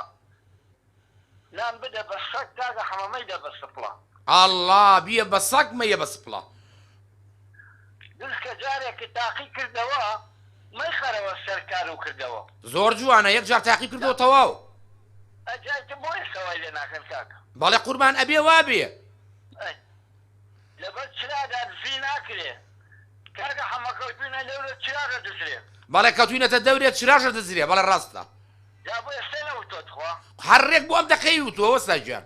S4: نام بدە بە شەک تاگە حەمەمەی دە بە سپڵا
S1: ئەڵڵا بیە بە سەگ مەیە بە سپڵە
S4: دڵکە جارێکی تاقی کردەوە مەی خەرەوە سەرکار و کردەوە
S1: زۆر جوانە یەک جار تاقی کردەوە تەواو
S4: ئەجایتە بۆی سەوای لێ ناکەن کاکە
S1: بەڵێ قوربان ئەبێ وابێ
S4: لەبەر چرادا دزی ناکرێ کاکە حەمەکەوتونە لەورە چراگە دزرێ
S1: بەڵێ کەوتوینەتە دەورێت چراژە دەزرێ بەڵێ ڕاستە
S4: جا بۆ ئێستا نەوتۆت خوا
S1: هەرڕێک بۆ ئەم دەقەی وتووە وەستا گیان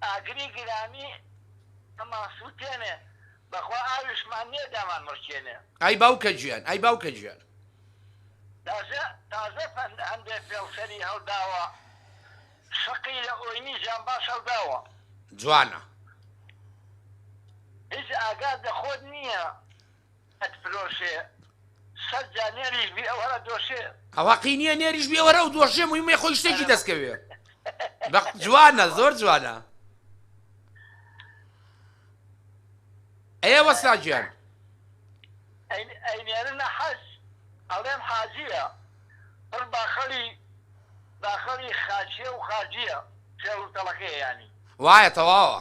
S4: ئاگری گرانی ئەما سووتێنێ بەخوا ئاویشمان نییە دامان مرچێنێ
S1: ئای باوکە گیان ئای باوکە گیان
S4: تازە هەندێک پێڵسەری هەڵداوە شەقی لە ئۆینی ژیان باش هەڵداوە
S1: جوانە
S4: هیچ ئاگات لە خۆت نییە ئەتفرۆشێ سەد جانێریش بی ئەوەرە دۆشێ
S1: ئەواقی نییە نێریش بێوەرە و دۆشێ مویمێ خۆی شتێکی دەستکەوێ جوانە زۆر جوانە ئەیە وەستا گیان
S4: ئەینێرنە حەج ئەڵێم حاجیە پڕ باخەڵی خاچیە و خاجیە فێڵتەڵەکەی ینی
S1: وایە تەواوە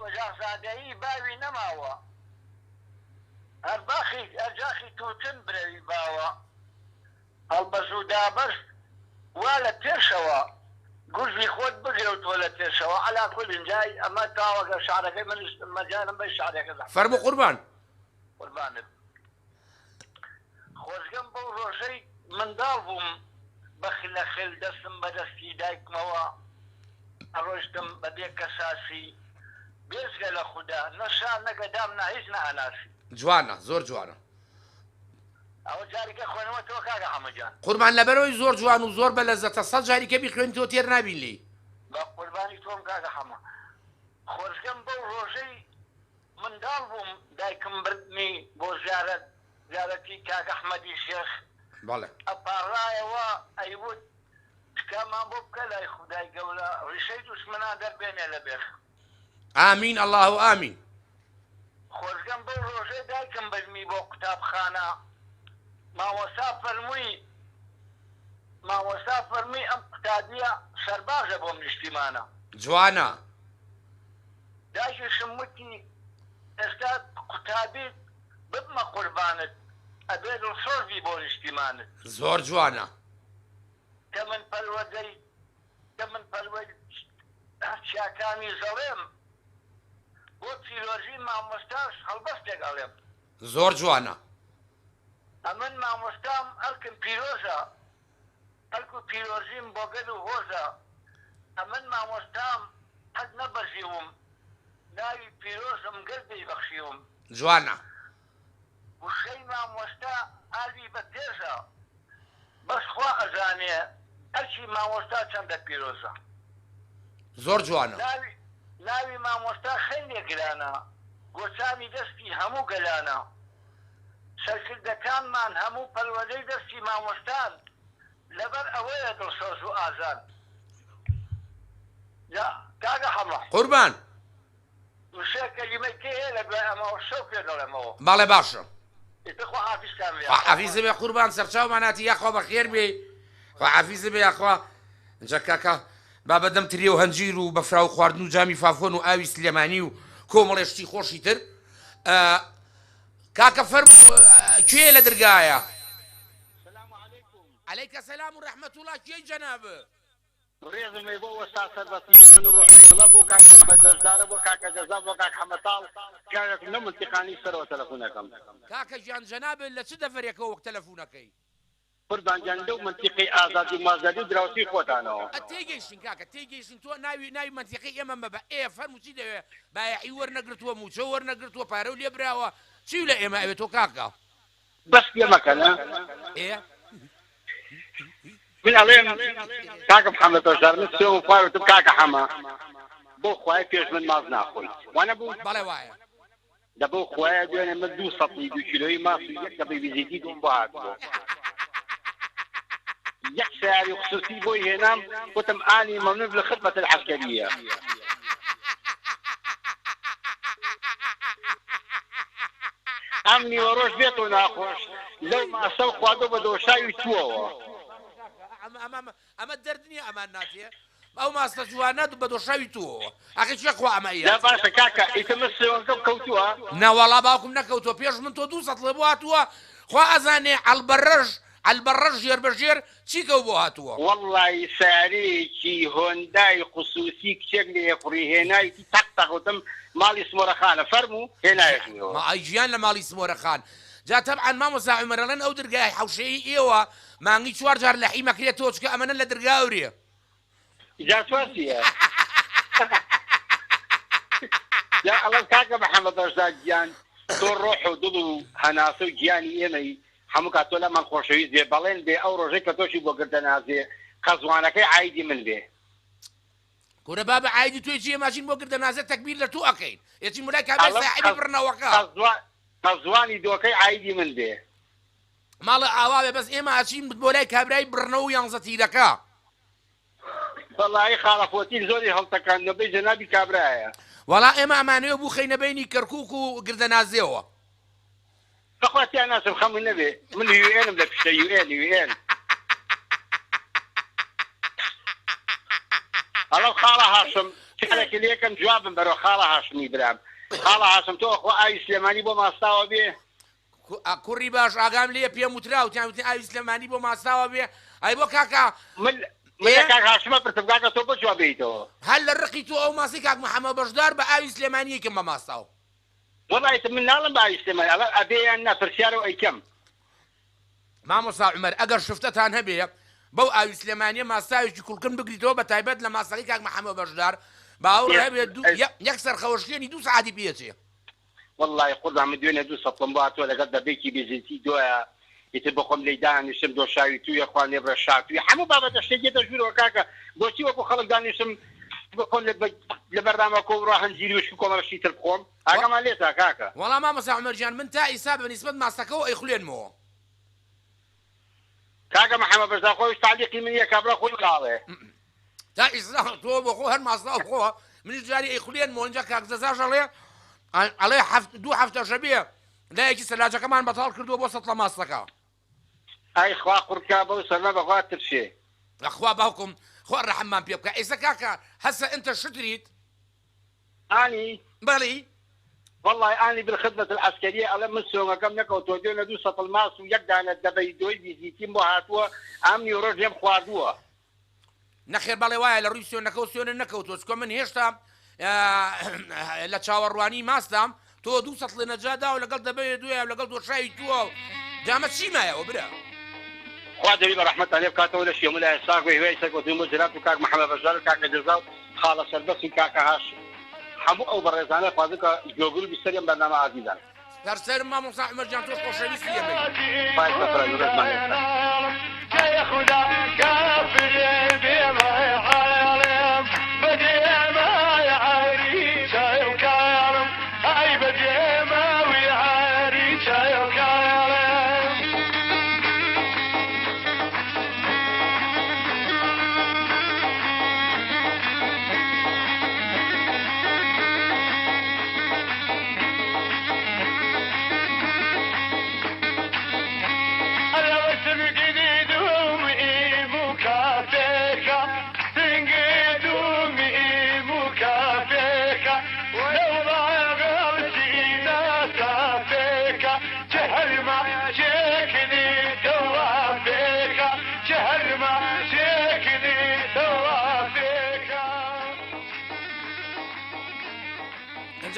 S4: وەجاخزادایی باوی نەماوە ئەرجاخی تووتن برەوی باوە هەڵبەزوو دابەست وا لە پێشەوە گوژی خۆت بگرەوتوە لە پێشەوە عەلا کولین جای ئەمە تاوەگە شعرەکەی من مەجانم بە شعرەکە
S1: فەرموو قوربان
S4: قوربانت خۆشگەم بەو ڕۆژەی منداڵ بووم بەخلە خل دەستم بەدەستی دایکمەوە ئەڕۆشتم بەبێ کەساسی بێزگە لە خوددا نەشان نەگەدام هیچ نەهەناسی
S1: جوانە زۆر جوانە
S4: ئەوە جارێکە خوێنەوە تۆ کاکە حەمەجان
S1: قوربان لەبەرەوەی زۆر جوان و زۆر بە لەزەتە سەد جاریکە بیخوێن تۆ تێر نابین لی
S4: بە قوربانی تۆم کاکە حەمە خۆشگەم بەو ڕۆژەی منداڵ بووم دایکم بردنی بۆ زیارەتی کاکە ئەحمەدی شێخ
S1: بەڵێ
S4: ئەپاڕایەوە ئەیوت تکامان بۆ بکە لای خودای گەورە ڕیشەی دوشمنان دەربێنێ لە بێخ
S1: ئامین ئەڵڵاهو ئامین
S4: خۆشگەم بەو ڕۆژەی دایکم بەرمی بۆ قوتابخانە ماوەسا فەرمووی ئەم قوتابیە سەربازە بۆم نیشتیمانە
S1: جوانە
S4: دایکیشم وتی ئێستا قوتابی ببمە قوربانت ئەبێ دڵسۆزی بۆ نیشتیمانت
S1: زۆر جوانە
S4: کە من پەروەی چیاکانی زەڵێم بۆ پیرۆزی مامۆستاش هەڵبەستێک ئەڵێم
S1: زۆر جوانە
S4: ئەمن مامۆستام ئەلکم پیرۆزە ئەلکو پیرۆزیم بۆ گەل و هۆزە ئەمن مامۆستام حەد نەبەزیوم ناوی پیرۆزم گەردەی بەخشیوم
S1: جوانە
S4: وشەی مامۆستا ئاوی بە تێزە بەس خوا ئەزانێ هەرچی مامۆستا چەندە پیرۆزە
S1: زۆر جوانە
S4: ناوی مامۆستا خەیلێ گرانە گۆچانی دەستی هەموو گەلانە سەرکردەکانمان هەموو پەروەدەی دەستی مامۆستان لەبەر ئەوەیە دڵسۆز و ئازان یا کاگە حەمە
S1: قوربان
S4: وشە کەلیمەی کێ هەیە لە دوای ئەمەوە شەو پێ دەڵێمەوە
S1: باڵێ باشە
S4: ئیتر خوا حافیزتان بێ
S1: حەفیزە بێ قوربان سەرچاوماناتی یاخوا بەخێر بێ خوا حەفیزە بێ یاخوا اینجا کاکە با بەدەم ترێ و هەنجیر و بەفرا و خواردن و جامی فافۆن و ئاوی سلێمانی و کۆمەڵێشتی خۆشی تر کاکە فەرموو کوێ لە دەرگایە عليك السلام ورحمة الله كي جنابه
S5: ڕێزمێ بۆ وەستا سەربەسی من ڕۆح سڵە بۆ کاک بەدەستدارە بۆ کاکە جەزا بۆ کاک حەمەتاڵ کارێک نەمنتیقانی سەرەوە تەلەفۆنەکەم
S1: كاكا جان جنابه لە چ دەفەرێکەوە وەک تەلەفۆنەکەی
S5: قوربان جان لەو منتیقی ئازادی مازەری و دراوسی خۆتانەوە
S1: تێگەیشتین کاکە تێگەیشتین تۆ ناوی منتیقی ئێمە مەبە ئێ فەرموو چی دەوێ بایعی وەرنەگرتووە موچە وەرنەگرتووە پارە و لێبراوە چی لە ئێمە ئەوێت تۆ کاکە
S5: بەس پێمەکەنە
S1: ئێ
S5: من ئەڵێم کاکە محەممەد بەشدار من سێ و پاوتم کاکە حەمە بۆ خوای پێش من ماز ناخۆی وانە بوو
S1: بەڵێ وایە
S5: دەبۆ خوایە دوێنێ من 200 کیلۆی ماسی یەک دەبی ویزیتی دوم بۆ هاتبوو یەک سیاری خصوصی بۆی هێنام وتم ئانی مەمنون لخدمة العسكرية ئەم نیوەڕۆژ بێتەوە ناخۆش لەو ماسە و خواردۆ بە دۆشاوی تووەوە
S1: ئەمە دەردنیە ئەمان ناتێ ئەو ماستە جوانە بە دۆشاوی تووەوە ئەخی چێ خوا ئەمە
S5: دا باشە کاکە ئیتمە سێوەنکەم کەوتووە
S1: ناوەڵا باوکم نەکەوتۆ پێش من تۆ 200 لێ بۆ هاتووە خوا ئەزانێ ئەلبەڕەش ژێر بەژێر چی کەو بۆ هاتووە
S5: وەڵڵی سارەیەکی هۆندای خصوصی کچێک لێ یەفڕی هێنایەتی تەقتەقوتم ماڵی سمۆرەخانە فەرموو هێنایەتەوە
S1: ئایژیان لە ماڵی سمۆرەخان جا تەبعان مامۆستا عومەرەڵەن ئەو دەرگای حەوشەیی ئێوە مانگی 4 جار لە حیمەکرێتەوە چکە ئەمەنە لە دەرگاورێ
S5: جاسواسیە یا ئەڵەن کاکە محەممەد بەشدار گیان تۆ ڕۆح و دڵ و هەناسە و گیانی ئێمەی هەموو کاتۆ لەمان خۆشەویست بێ بەڵێن بێ ئەو ڕۆژەی کە تۆشی بۆ گردە نازێ قەزوانەکەی عایدی من بێ
S1: کورە بابە عایدی توی چیە ماشین بۆ گردە نازێت تەکبیر لە تو ئەەکەین ئێچی مولای کابرای ساحیبی بڕنەوەکە
S5: قەزوانی دۆکەی عایدی من بێ
S1: ماڵە ئاواوێ بەس ئێمە ئەچین بۆ لای کابرای بڕنەوە و یانزە تیرەکە
S5: وەڵڵی خاڵەفۆتی زۆری هەڵتەکان نەبەی جەنابی کابرایە
S1: وەڵا ئێمە ئەمانەوە بوو خەینە بینی کەرکووک و گردە نازێەوە
S5: بەخواتیان ناسم خەمون نەبێ من یوێنم لە پشتە یوێن ئەڵەو خاڵە هاشم کارێکی لێکم جوابم بەرەوە خاڵە هاشمی برام خاڵە هاشم تۆ خۆ ئاوی سلێمانی بۆ ماستاوە بێ
S1: کوڕی باش ئاگام لێ پێم وترا وتیان وتین ئاوی سلێمانی بۆ ماستاوە بێ ئەی بۆ کاکە
S5: من کاک هاشمە پرسم کاکە تۆ بۆ جواب بیتەوە
S1: هەر لە ڕقی تۆ ئەو ماسی کاک محەممەد بەشدار بە ئاوی سلێمانیەکەم بە ماستاوە
S5: وەڵایت من ناڵم بە ئاوی سلێمانی ئەڵە ئەبێیان نەپرسیارەوە ئەیکەم
S1: مامۆستا عومەر ئەگەر شفتتان هەبێ بەو ئاوی سلێمانیە ماساوێکی کوڵکن بگریتەوە بە تایبەت لە ماسەکەی کاک محەممەد بەشدار باوەڕ هەبێت یەک سەرخەوەشتێنی 2 سەعاتی پێچێ
S5: وەڵڵی قوربان من دوێنێ 200 بۆ هاتووە لەگەڵ دەبێکی بێزیتی دۆیە ئیتر بخۆم لێی دانیشتم دۆشاوی توویە خوان لێبرە شاتوی هەموو بابەتە شتێکێتە ژوورەوە کاکە بۆچی وەکو خەڵک دانیشتم بخۆم لە بەردامە کۆڕا هەنجیری وشکی کۆمەڵەشی تر بخۆم ئاگەمان لێتە کاکە
S1: وەڵام مامۆستا عومەرجان من تا ئیسا بەنسبەت ماسەکەەوە ئەیخولێنمەوە
S5: کاکە محەممەد بەشدار خۆی تعلیقی من یە کابرا خۆی لاڵێ
S1: تا ئیسا تۆ بۆ خۆ هەر ماستا خۆوە منیش جاری ئەیخولێنمەوە ئەنجا کاک جەزاژەڵێ ئەڵێ 2 هەفتە شەبێ لایەکی سەلاجەکەمان بەتاڵ کردووە بۆ 100 لە ماسەکە
S5: ئای خوا قورکا بەو سەرمە بەخوا ترشێ
S1: لەخوا باوکم خۆ ڕەحممان پێ بکە ئێستا کاکە هەسە ئەنتە شتریت
S5: ئانی
S1: بەڵی
S5: والله ئانی بالخدمة العسكرية ئەڵێ من سۆنگەکەم نەکەوتۆ دوێنە 200 الماس و یەک دانە دەبەی دۆی ویزیتیم بۆ هاتووە ئەم نیوەڕۆژ لێم خواردووە
S1: نەخێر بەڵێ وایە لە ڕووی سوێنەکە سوێنە نەکەوتۆ چکۆ من هێشتا لە چاوەڕوانی ماستام تۆ 200 لە نەجادا و لەگەڵ دەبێت دوێ لەگەڵ دۆشاوی تووە جامە چیمایەوە برا
S5: خوا دەوی بە ڕەحمەت عەلێ بکاتەوە لە شێمە لای ساق هێوای سەرکەوتنی بۆ جەناب و کاک محەممەد بەشدار و کاکە جەزا و خاڵە سەربەسی کاکە هاشم هەموو ئەو بەڕێزانە خوازەکە گۆگل بیسەریان بەرنامە ئازیزان
S1: دەرسەرم مامۆستا عومەرجان تۆش خۆشەویستی ئێمەی
S5: پای سەفرە ڕێزمانێتە
S6: يا خدا كافر بما يعلم بدي ما يعريش يكرم هاي بدي ما ويعريش يكرم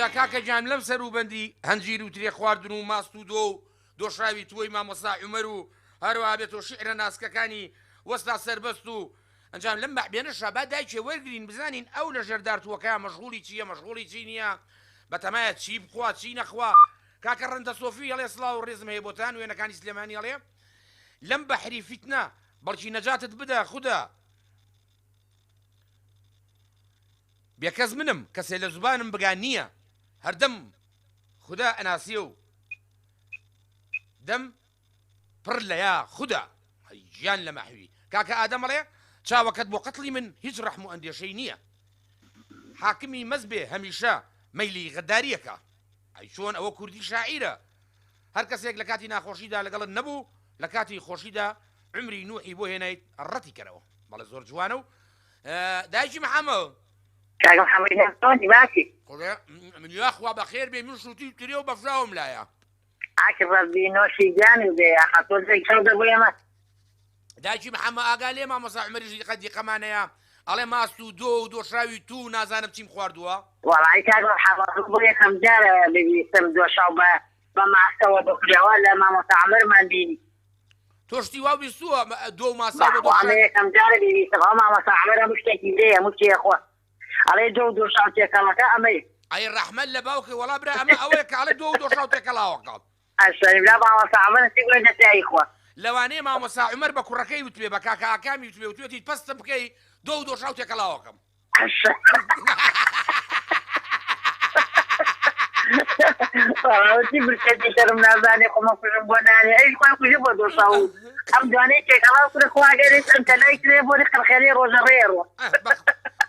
S1: ئەجا کاکەگیان لەم سەروبەندی هەنجیر و ترێ خواردن و ماست و دۆ و دۆشاوی توی مامۆستا عومەر و هەروە بێتەوە شعرە ناسکەکانی وەستا سەربەست و ئەنجام لەم بەعبێنەشە با دایکێ وەرگرین بزانین ئەو لە ژێردارتووەکەیان مەشغوڵی چییە مەشغوڵی چی نییە بەتەمایە چی بخوا چی نەخوا کاکە ڕەندە سۆفی هەڵێ سڵاو و ڕێزم هەیە بۆتان وێنەکانی سلێمانی هەڵێ لەم بەحری فیتنە بەڵکی نەجاتت بدە خوددا بێکەس منم کەسێ لە زوبانم بگان نییە هەردەم خوددا ئەناسیە و دەم پڕ لە یا خوددا گیان لە مەحوی کاکە ئادەمەڵێ چاوەکەت بۆ قەتڵی من هیچ ڕەحم و ئەندێشەی نییە حاکمی مەز بێ هەمیشە مەیلی غەداریەکە ئەی چۆن ئەوە کوردی شاعیرە هەر کەسێک لە کاتی ناخۆشیدا لەگەڵت نەبوو لە کاتی خۆشیدا عمری نوحی بۆ هێنیت ڕەتی کەرەوە بەڵێ زۆر جوانە و دایکی محەممەد
S7: کاکە محەممەدی باسی
S1: من یاخوا بەخێر بێ من شووتی ترێ و بەفراوم لایە
S7: ئاکەڕبی نۆشی جانی بێ خەتۆزێک چاو دەبوو ئێمە
S1: دایکی محەممەد ئاگا لێ مامۆستا عومەریشی قەدی قەمانەیە ئەڵێ ماست و دۆ و دۆشاوی تو نازانم چیم خواردووە
S7: وەڵی کاکە محەممەد بۆ یەکەم جارە ببیستم دۆشاو بە ماستەوە بخرێەوە لە مامۆستا عومەرمان بینی
S1: تۆشتی وا بیستووە دۆ و ماسا بۆ
S7: یەکەم جارە ببیستم ئەو مامۆستا عومەر هەموو شتێکی لێ هەموو شتێ خۆ ئەڵێ دۆ و دۆشاو تێکەڵەکە ئەمەی
S1: ئەی ڕەحمەت لە باوکە وەڵا برا ئەمە ئەوەیە کە ئەڵێ دۆ و دۆشاو تێکەڵاوەکە
S7: ئەشەریبلا مامۆستا عومەر سیگوێ نەتایی خۆ
S1: لەوانەیە مامۆستا عومەر بە کوڕەکەی وتبێ بە کاکە ئاکامی وتبێ وتوێتی پەستم بکەی دۆ و دۆشاو تێکەڵاوەکەم
S7: وەڵاوەتی برکەتی شەرم نازانێ خۆمە کوژم بۆ نانێ ئەی خۆی کوژە بۆ دۆشاو ئەم دوانەی تێکەڵاو کرە خواگەرێت ئەم تەلای کرێ بۆی خەرخەرێ ڕۆژە ڕێڕوە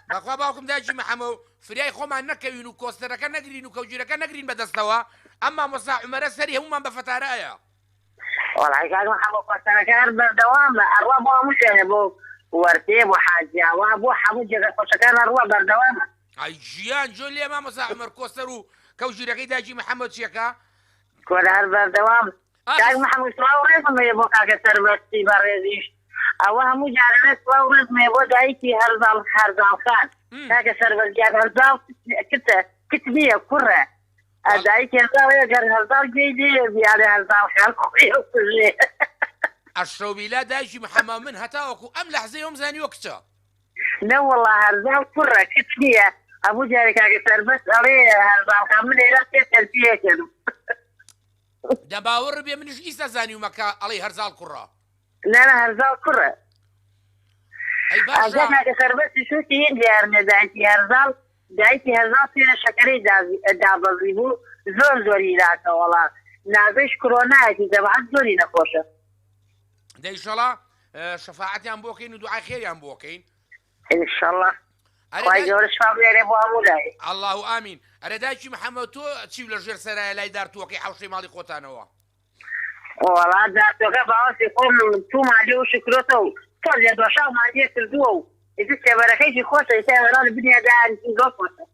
S1: بەخوا باوکم داجی محەممەد و فریای خۆمان نەکەوین و کۆستەرەکە نەگرین و کەوجیرەکە نەگرین بەدەستەوە ئەمما مۆستا عومەرە سەری هەمومان بە فەتارایە
S7: وەڵی کاک محەممەد کۆستەرەکە هەر بەردەوامە ئەڕوا بۆ هەموو شوێنێ بۆ وەرتێ بۆ حاجیاوا بۆ هەموو جێگە خۆشەکان ئەڕوا بەردەوامە
S1: ئەی ژیان جۆ لێ مامۆستا عومەر کۆستەر و کەوژیرەکەی داجی محەممەد چیەکە
S7: کۆلە هەر بەردەوام کاک محەممەد سڵاو و ڕێزم هەیە بۆ کاکە سەربەستی بەڕێزیش ئەوە هەموو جارانە سڵاو و ڕێزم هەیە بۆ دایکی هەرزاڵ خان کاکە سەربەستیان هەرزاڵ کت نییە کوڕە دایکی هەرزاڵەیە گەر هەرزاڵ گوێی دێ بیانێ هەرزاڵ خیال خۆی کوژێ
S1: ئەشرەوبیلا دایکی محەممەد من هەتاوەکو ئەم لەحزەیەم زانیوە کچە
S7: نەوەڵا هەرزاڵ کوڕە کت نییە هەموو جارێ کاکە سەربەست ئەڵێ هەرزاڵ خان من ئێرە تێ تەربیەکەم
S1: دەباوەڕ بێ منیش ئیستا زانیومەکە ئەڵێ هەرزاڵ کوڕە
S7: نانە هەرزاڵ کوڕە
S1: ئەی باشە
S7: کاکە سەربەستی شوتی هین دیارنێ دایکی هەرزاڵ دایکی هەرزاڵ پێە شەکەرەی دابەزی بوو زۆر زۆری لاکە وەڵا ناگەیش کۆرۆنایەتی دەبعەت زۆری نەخۆشە
S1: دەیشەڵا شەفاعەتیان بۆکەین و دوعای خێریان بۆکەین
S7: ئینشەڵڵا خی گەورە شفا بێنێ بۆ هەموو لای
S1: الله ئامین ئەرە دایکی محەممەد تۆ چی لە ژێر سەرایە لای دارتووەکەی حەوشەی ماڵی خۆتانەوە
S7: وەڵا دارتوەکە باوەسی خۆم تو مالی و شکرۆتە و تۆ لێ دۆشاو مالیە کردووە و ئیتر سێبەرەکەیشی خۆشە ئیتا هێرا لە بنیاداری زۆر خۆشە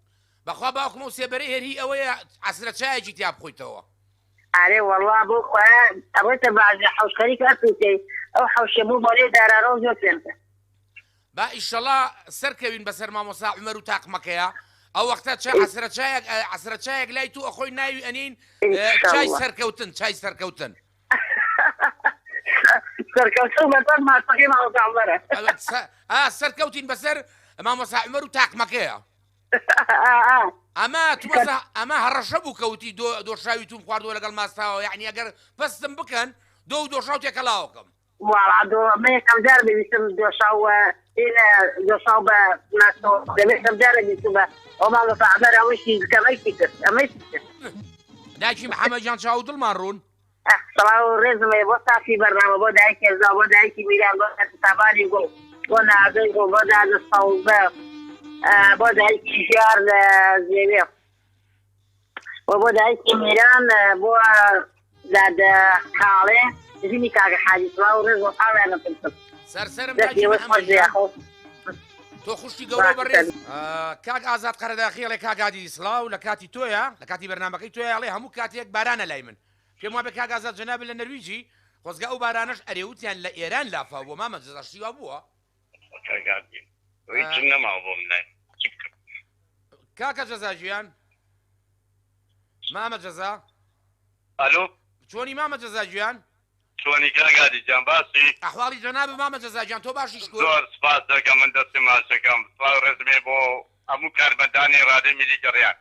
S1: بەخوا باوکم و سێبەرە هێری ئەوەیە عەسرە چایەکی تیا بخۆیتەوە
S7: ئارێ وەڵا بۆ خۆیان ئەوەتە بازی حەوشخەری کاتوتەی ئەو حەوشە بوو بۆ لێ دارارە و زۆر پێمکە
S1: با ئیشەڵا سەرکەوین بەسەر مامۆستا عومەر و تاقمەکەیە ئەو وەختە عەسرە چایەک لای تو ئەخۆی ناوی ئەنین چای سەرکەوتن چای سەرکەوتن
S7: سەرکەوتن بەسەر ماسەکەی مامۆستا عومەرە
S1: سەرکەوتین بەسەر مامۆستا عومەر و تاقمەکەیە ئەمە هەڕەشە بوو کەوتی دۆشاوی توم خواردووە لەگەڵ ماستاوە یعنی ئەگەر پستم بکەن دۆ و دۆشاو تێکەڵاوەکەم
S7: وڵا یەکەم جار ببیستم دۆشاوە دۆشاو بە ماستەوە دەبێتم جارە بیستم بە ئەو مامۆستا عومەر ئەوەشی کەمەیشی کرد ئەمەیشی کرد
S1: دایکی محەممەد جان چاو دڵمان ڕوون
S7: سڵاو و ڕێزم هەیە بۆ سافی بەرنامە بۆ دایکی هێزا بۆ دایکی میران بۆ تابانی گوڵ بۆ نازەی گوڵ بۆ دادەستەوزە بۆ دایکی ژیار لە زێوێ بۆ دایکی میران بۆ دادە کاڵێ ژینی کاکە حاجی سڵاو و ڕێز بۆ حاڵیانە پرسم
S1: سەرسەرم دایکی محەممەد تۆ خوشتی گەورە بەڕێز کاک ئازاد قەرەداخیڵێ کاگادی سڵاو لە کاتی تۆیە لە کاتی بەرنامەکەی تۆیە ئەڵێ هەموو کاتێک بارانە لای من پێم وابێ کاک ئازاد جەنابێت لە نەرویجی خۆزگا ئەو بارانەش ئەرێوتیان لە ئێران لافاو بۆ مامە جەزاشتیوا بووە کاکە جەزاژیان مامە جەزا
S6: ئەلو
S1: چۆنی مامە جەزا گیان
S6: چۆنی کاگادی جان باسی
S1: ئەحواڵی جەنابی مامە جەزا گیان تۆ باشیش کۆ
S6: زۆر سپاس دەکەم من دەستی ماسەکەم سڵاو ڕێزمێ بۆ هەموو کاربەندانی ڕادەی میلی گەڕیان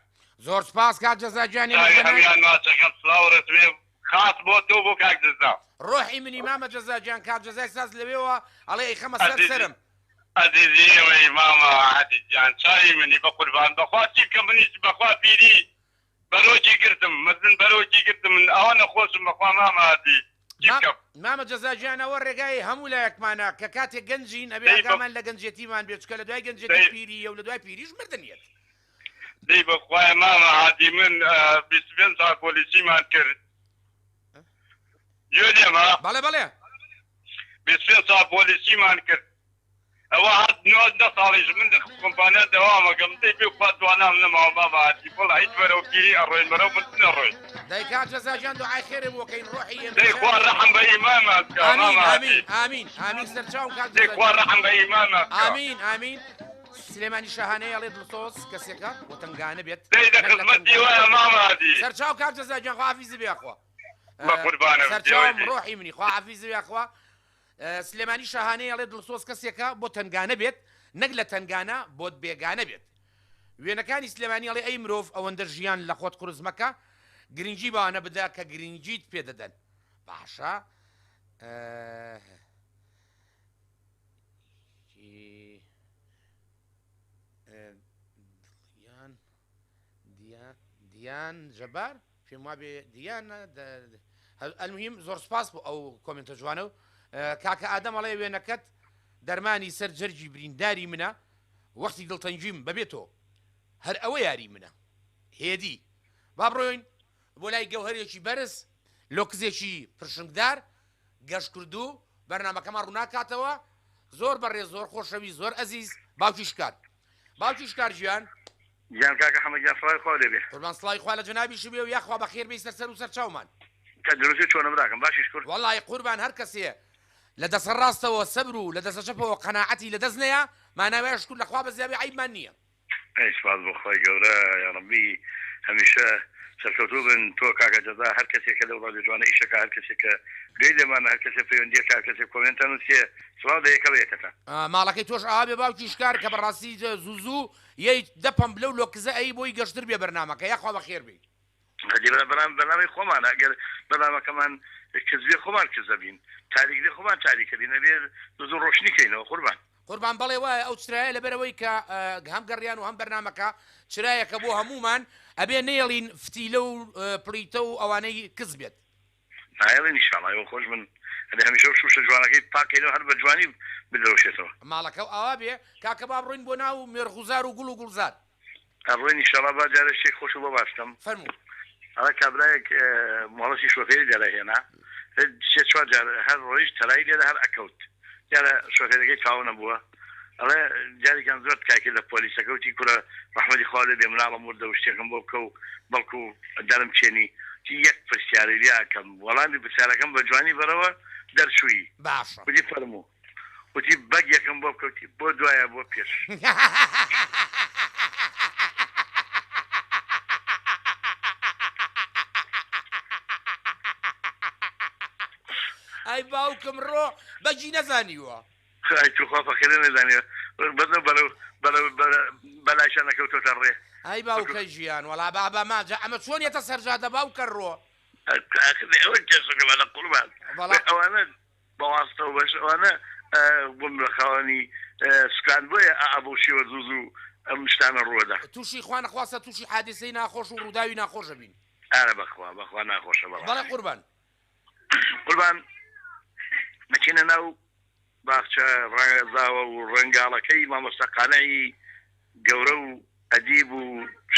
S1: زۆر سپاس کات جەزا گیانی
S6: هەمیان ماسەکەم سڵاو ڕێزمێ خاص بۆ تۆ بۆ کاک جەزا
S1: ڕۆحی منی مامە جەزا گیان کات جەزای ساز لەوێەوە ئەڵێ ئەی خەمە سەر سەرم
S6: عزیزی ماما عادی جان چای منی بە قوربان بەخوا چی کە منیش بەخوا پیری بەرۆکی گرتم مزن بەرۆکی گرتم من ئەوە نەخۆشم بەخوا ماما عادی
S1: مامە جەزا گیانەوە ڕێگای هەموو لایەکمانە کە کاتێک گەنجین ئەبێ ئاگامان لە گەنجێتیمان بێت چکە لە دوای گەنجێتی پیری و لە دوای پیریش مردنیەت
S6: دەی بەخوای ماما عادی من 25 ساڵ پۆلیسیمان کرد گوێ لێمە
S1: بەڵێ بەڵێ
S6: 25 ساڵ پۆلیسیمان کرد ئەوە هەر 19 ساڵیش من کۆمپانیا دەوامەکەم دەی بێ خوا توانام نەماوە ماما عادی بڵ هیچ بەرەو پیری ئەڕۆین بەرەو من نەڕۆین
S1: دەی کات جەزا گیان دوعای خێرێ بۆکەین ڕۆحی
S6: دەی خوا ڕەحم بە ئیمامات کە ماما عادی
S1: ئامین ئامین سەرچاوم کات
S6: دەی خوا ڕەحم بە ئیمامات
S1: ئامین ئامین سلێمانی شاهانەیە ئەڵێ دڵسۆز کەسێکە بۆ تنگانە بێت
S6: دەی دە خزمەتی وایە ماما عادی
S1: سەرچاو کات جەزا گیان خوا حافیزی بێخوا
S6: بە قوربانە
S1: سەرچاوم ڕۆحی منی خوا حافیزی بێخوا سلێمانی شاهانەیە ئەڵێ دڵسۆز کەسێکە بۆ تنگانە بێت نەک لە تنگانە بۆت بێگانە بێت وێنەکانی سلێمانی ئەڵێ ئەی مرۆڤ ئەوەندە ژیان لە خۆت قورس مەکە گرنگی بەوانە بدا کە گرنگیت پێدەدەن باشە دیان جەبار پێم وا بێ دیانە ئەلمهم زۆر سپاس بۆ ئەو کۆمنتە جوانە و کاکە ئادەم ئەڵێ وێنەکەت دەرمانی سەر جەرجی برینداری منە وەختی دڵتەنجیم بەبێتەوە هەر ئەوە یاری منە هێدی با بڕۆین بۆ لای گەوهرێکی بەرز لۆکزێکی پرشنگدار گەشت کردو بەرنامەکەمان ڕووناکاتەوە زۆر بەڕێ زۆر خۆشەوی زۆر ئەزیز باوکی شکار باوکی شکار ژیان
S3: گیان کاکە حەمەدیان سڵای خوا لێبێ
S1: قوربان سڵای خوا لە جەنابیش بێ و یاخوا بەخێر بێی سەر و سەر چاومان
S3: کە دروستی چۆنە براکەم باشیش کرد
S1: وەڵی قوربان هەر کەسێ لە دەسە ڕاستەوە سەبر و لە دەسە چەپەوە قەناعەتی لە دەست نەیە ماناوێ شکر لەخوا بە زیابی عیبمان نییە
S3: سپاس بۆ خۆی گەورە یا ڕەبی هەمیشە سەرکەوتوو بن تۆ کاکە جەزا هەر کەسێکە لەو ڕادیۆ جوانە ئیشەکە هەر کەسێکە گوێی لێمانە هەر کەسێک پەیوەندیە کار کەسێک کۆمنتە نووسێ سڵاو دەیەکەوە یەکەتە
S1: ماڵەکەی تۆش ئاوا بێ باوکی شکار کە بەڕاستی زوو یەی دەپەم لەو لۆکزە ئەی بۆی گەشتر بێ بەرنامەکە یاخوا بەخێر بێ
S3: بەنامی خۆمان ئەگەر بەنامەکەمان کزبێ خۆمان کزە بین تاریکدی خۆمان تاریکەبین نەبێ زوو ڕۆشنیکەینەوە
S1: قوربان بەڵێ وایە ئەو چرایە لەبەرەوەی کە هەم گەڕیان و هەم بەرنامەکە چرایەکە بۆ هەمومان ئەبێ نێڵین فتیلە و پلیتە و ئەوانەی کز بێت
S3: نایڵێ نیشانایەوە خۆش من هەمیشە شوشە جوانەکەی پاکەینەوە هەر بە جوانی بدرەوشێتەوە
S1: ماڵەکە ئاوا بێ کاکە با بڕۆین بۆ ناو مێرخوزار و گوڵ و گوڵزار
S3: ئەڕۆین ئینشاڵڵا با جارە شتێک خۆش و بەباشتم
S1: فەرموو
S3: ئەڵە کابرایەک مۆڵەسی شۆفێری دەرەهێنا سێ چوار جار هەر ڕۆیش تەلای لێرە هەر ئەکەوت دیارە شۆفێرەکەی چاو نەبووە ئەڵێ جارێکیان زۆر تکاکی لە پۆلیسەکەوتی کوورە ڕەحمەتی خوا لێ بێ مناڵم وردە و شتێکم بۆ بکە و بەڵکو دەرم چێنی یەک پرسیارەی لێکەم وەڵامی پرسیارەکەم بە جوانی بەرەوە دەرچووی
S1: باشە
S3: وتی فەرموو وتی بەگ یەکەم بۆ بکەوتی بۆ دوایە بۆ پێش
S1: ئەی باوکم ڕۆ بەجی نەزانیوە
S3: توخوا فەخێرە نەزانیوە بەزە بەلایشان نەکەوتۆتە ڕێ
S1: ئەی باوکە ژیان وەڵا بابا ماجە ئەمە چۆنیەتە سەرجادە باوکە ڕۆ
S3: ئەوە کێسەکەمە لە قوربان ئەوانە بەواستەوە بەش ئەوانە بۆم لە خاوەنی سوکان بۆیە ئابوو شێوە زوو ئەم شتانە ڕووەدا
S1: تووشی خوا نەخواستە تووشی حادثەی ناخۆش و ڕووداوی ناخۆشە بین
S3: ئارە بەخوا ناخۆشە
S1: بەڵێ قوربان
S3: مەچینە ناو باخچە ڕەنگەزاوە و ڕەنگاڵەکەی مامۆستا قانەعی گەورە و ئەدیب و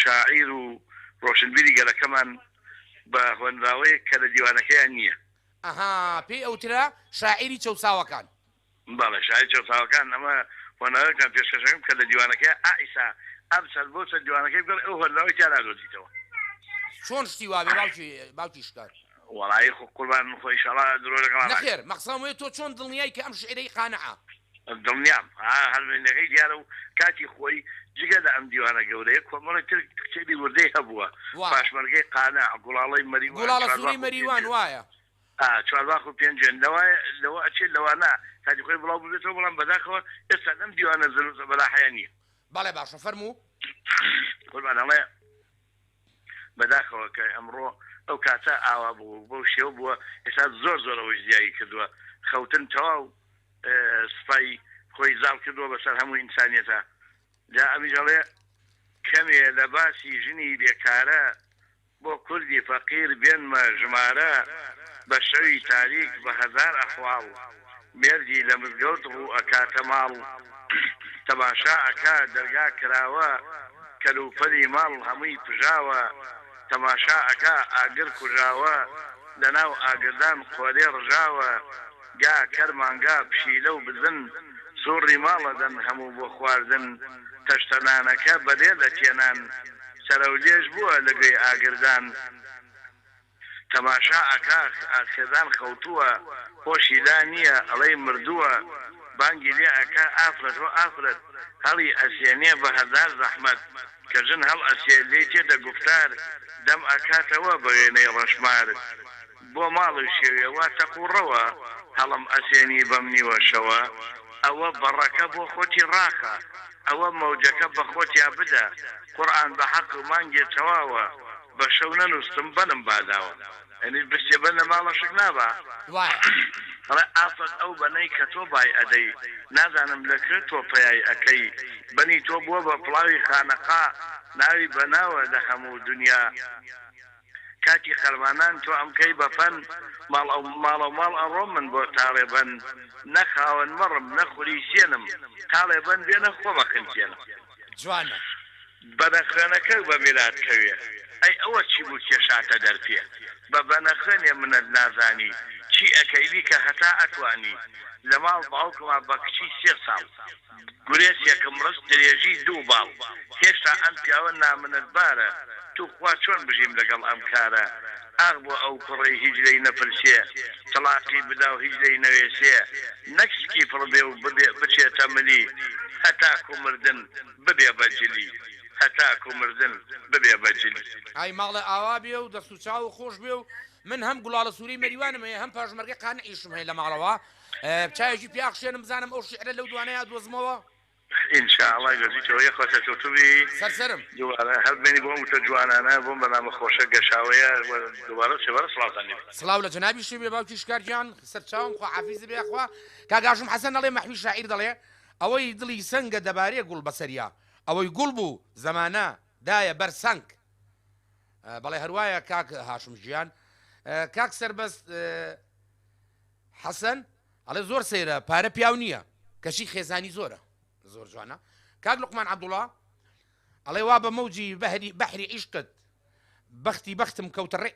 S3: شاعیر و ڕۆشنبیری گەلەکەمان بە خوێنراوەیە کە لە دیوانەکەیان نییە
S1: ئەها پێی ئەوترا شاعیری چەساوەکان
S3: بەڵێ شاعیر چەساوەکان ئەمە خوێنراوەکان پێشکەشەکەم کە لە دیوانەکەی ئائیسا ئەم سەر بۆ سەر دیوانەکەی بڵێ ئەو هەرلاوەی تیا نادۆزیتەوە
S1: چۆن شتی وابێ باوکی شکار
S3: وڵایی قوربان خۆی ئینشاڵڵا درۆ دەکەم
S1: نەخێر مەقسەم وێ تۆ چۆن دڵنیایی کە ئەم شعرەی قانەعە
S2: دڵنیام هەڵوێنەکەی دیارە و کاتی خۆی جگە لە ئەم دیوانە گەورەیە کۆمەڵی تر کچێری وردەی هەبووە پاشمەرگەی قانع گوڵاڵی مەریوان
S1: گوڵاڵە سووری مەریوان وایە
S2: چوارباخ و پێنجێن لەوە ئەچێت لەوانە کاتی خۆی بڵاو بێتەوە بەڵام بەداخەوە ئێستا ئەم دیوانە زەرۆزە بەلاحەیە نییە
S1: بەڵێ باشە فەرموو
S2: قوربانەڵێ بەداخەوە کە ئەمڕۆ ئەو کاتە ئاوا بوو بەو شێوە بووە ئێستا زۆرەوەی زیایی کردووە خەوتن تەواو سپای خۆی زاڵ کردووە بەسەر هەموو ئینسانیەتە جا ئەمیژەڵێ کەمێ لە باسی ژنی بێکارە بۆ کوردی فەقیر بێنمە ژمارە بە شەوی تاریک بە هەزار ئەحواڵ مێردی لە مزگەوت ڕوو ئەکاتە ماڵ تەماشا ئەکا دەرگا کراوە کەلوپەلی ماڵ هەمووی پژاوە تەماشا ئەکا ئاگر کوژاوە لەناو ئاگردان خۆلێ ڕژاوە گا کەرمانگا پشیلە و بزن سوڕی ماڵەدەن هەموو بۆ خواردن تەشتەنانەکە بەدێ لە تێنان سەرەولێش بووە لەگوێی ئاگردان تەماشا ئەکا خێزان خەوتووە خۆشی لا نییە ئەڵەی مردووە بانگی لێ ئەکا ئافرەت و ئافرەت هەڵی ئەسێنێ بە هەزار زەحمەت کە ژن هەڵ ئەسێ لێ تێدە گوفتار دەم ئەکاتەوە بە وێنەی ڕەشمار بۆ ماڵی شێوێ تەقوڕەوە هەڵم ئەسێنی بەم نیوەشەوە ئەوە بەڕەکە بۆ خۆتی ڕاکە ئەوە مەوجەکە بە خۆتیا بدە قورئان بە حەق و مانگێ تەواوە بە شەو نەنووسم بەنم باداوە ئەنی بستێ بە لە ماڵەشک نابا ڕێ ئافرەت ئەو بەنەی کە تۆ بای ئەدەی نازانم لەکرد تۆ پەیای ئەەکەی بەنی تۆ بووە بە پڵاوی خانەقا ناوی بەناوە لە هەموو دنیا کاتی خەرمانان تۆ ئەمکەی بەفەن ماڵە ماڵ ئەڕۆ من بۆ تاڵێبەن نەخاوەن مەڕم نەخوری سێنم تاڵێبەن بێنە خۆمە خنچێنم
S1: جوانە
S2: بەنەخێنەکە بە میلاد کەوێ ئەی ئەوە چی بوو کێشاتە دەرپێ بە بەنەخێنێ منت نازانی چی ئەەکەیوی کە هەتا ئەتوانی لە ماڵ باوکما بە کچی 3 ساڵ گورێس یەکەم ڕست درێژی 2 باڵ هێشتا ئەم پیاوە نامنەتبارە تو خوا چۆن بژیم لەگەڵ ئەم کارە ئاغ بۆ ئەو کوڕی هیچ لەی نەپرسێ تەلاقی بدا و هیچ لەی نەوێسێ نەکسکی پڕبێ و بچێتە ملی هەتاکو مردن ببێ بەجلی هەتاکو مردن ببێ بەجلی
S1: ئای ماڵە ئاوا بێ و دەست و چاو خۆش بێ و من هەم گوڵاڵە سووری مەریوانم هەیە هەم پاژمەرگەی قانعیشم هەیە لە ماڵەوە چایەکی پیاخشێنم بزانم ئەو شیعرە لەو دوانەیە دۆزمەوە
S2: ئینشاءڵڵا گەزیتەوە یە خۆتە تووتوی
S1: سەرسەرم
S2: دووارە هەڵبێنی بۆم وتە جوانانە بۆم بەنامە خۆشە گەشاوەیە دووارە سێوەرە سڵاوتان لێ
S1: سڵاو لە جەنابی شێ بێ باوکی شکارجیان سەرچاوم خوا حافیز بێ خوا کاگاشم حەسەن دەڵێ مەحوی شاعیر دەڵێ ئەوەی دڵی سەنگە دەبارێ گوڵ بەسەریا ئەوەی گوڵ بوو زەمانە دایە بەر سەنگ بەڵێ هەروایە کاک هاشم ژیان کاک سەربەست حەسەن ئەڵێ زۆر سەیرە پارە پیاو نییە کەشی خێزانی زۆرە زۆر جوانە کاک لوقمان عەبدوڵڵا ئەڵێ وا بە مەوجی بەحری عیشقت بەختی بەختم کەوتە ڕێ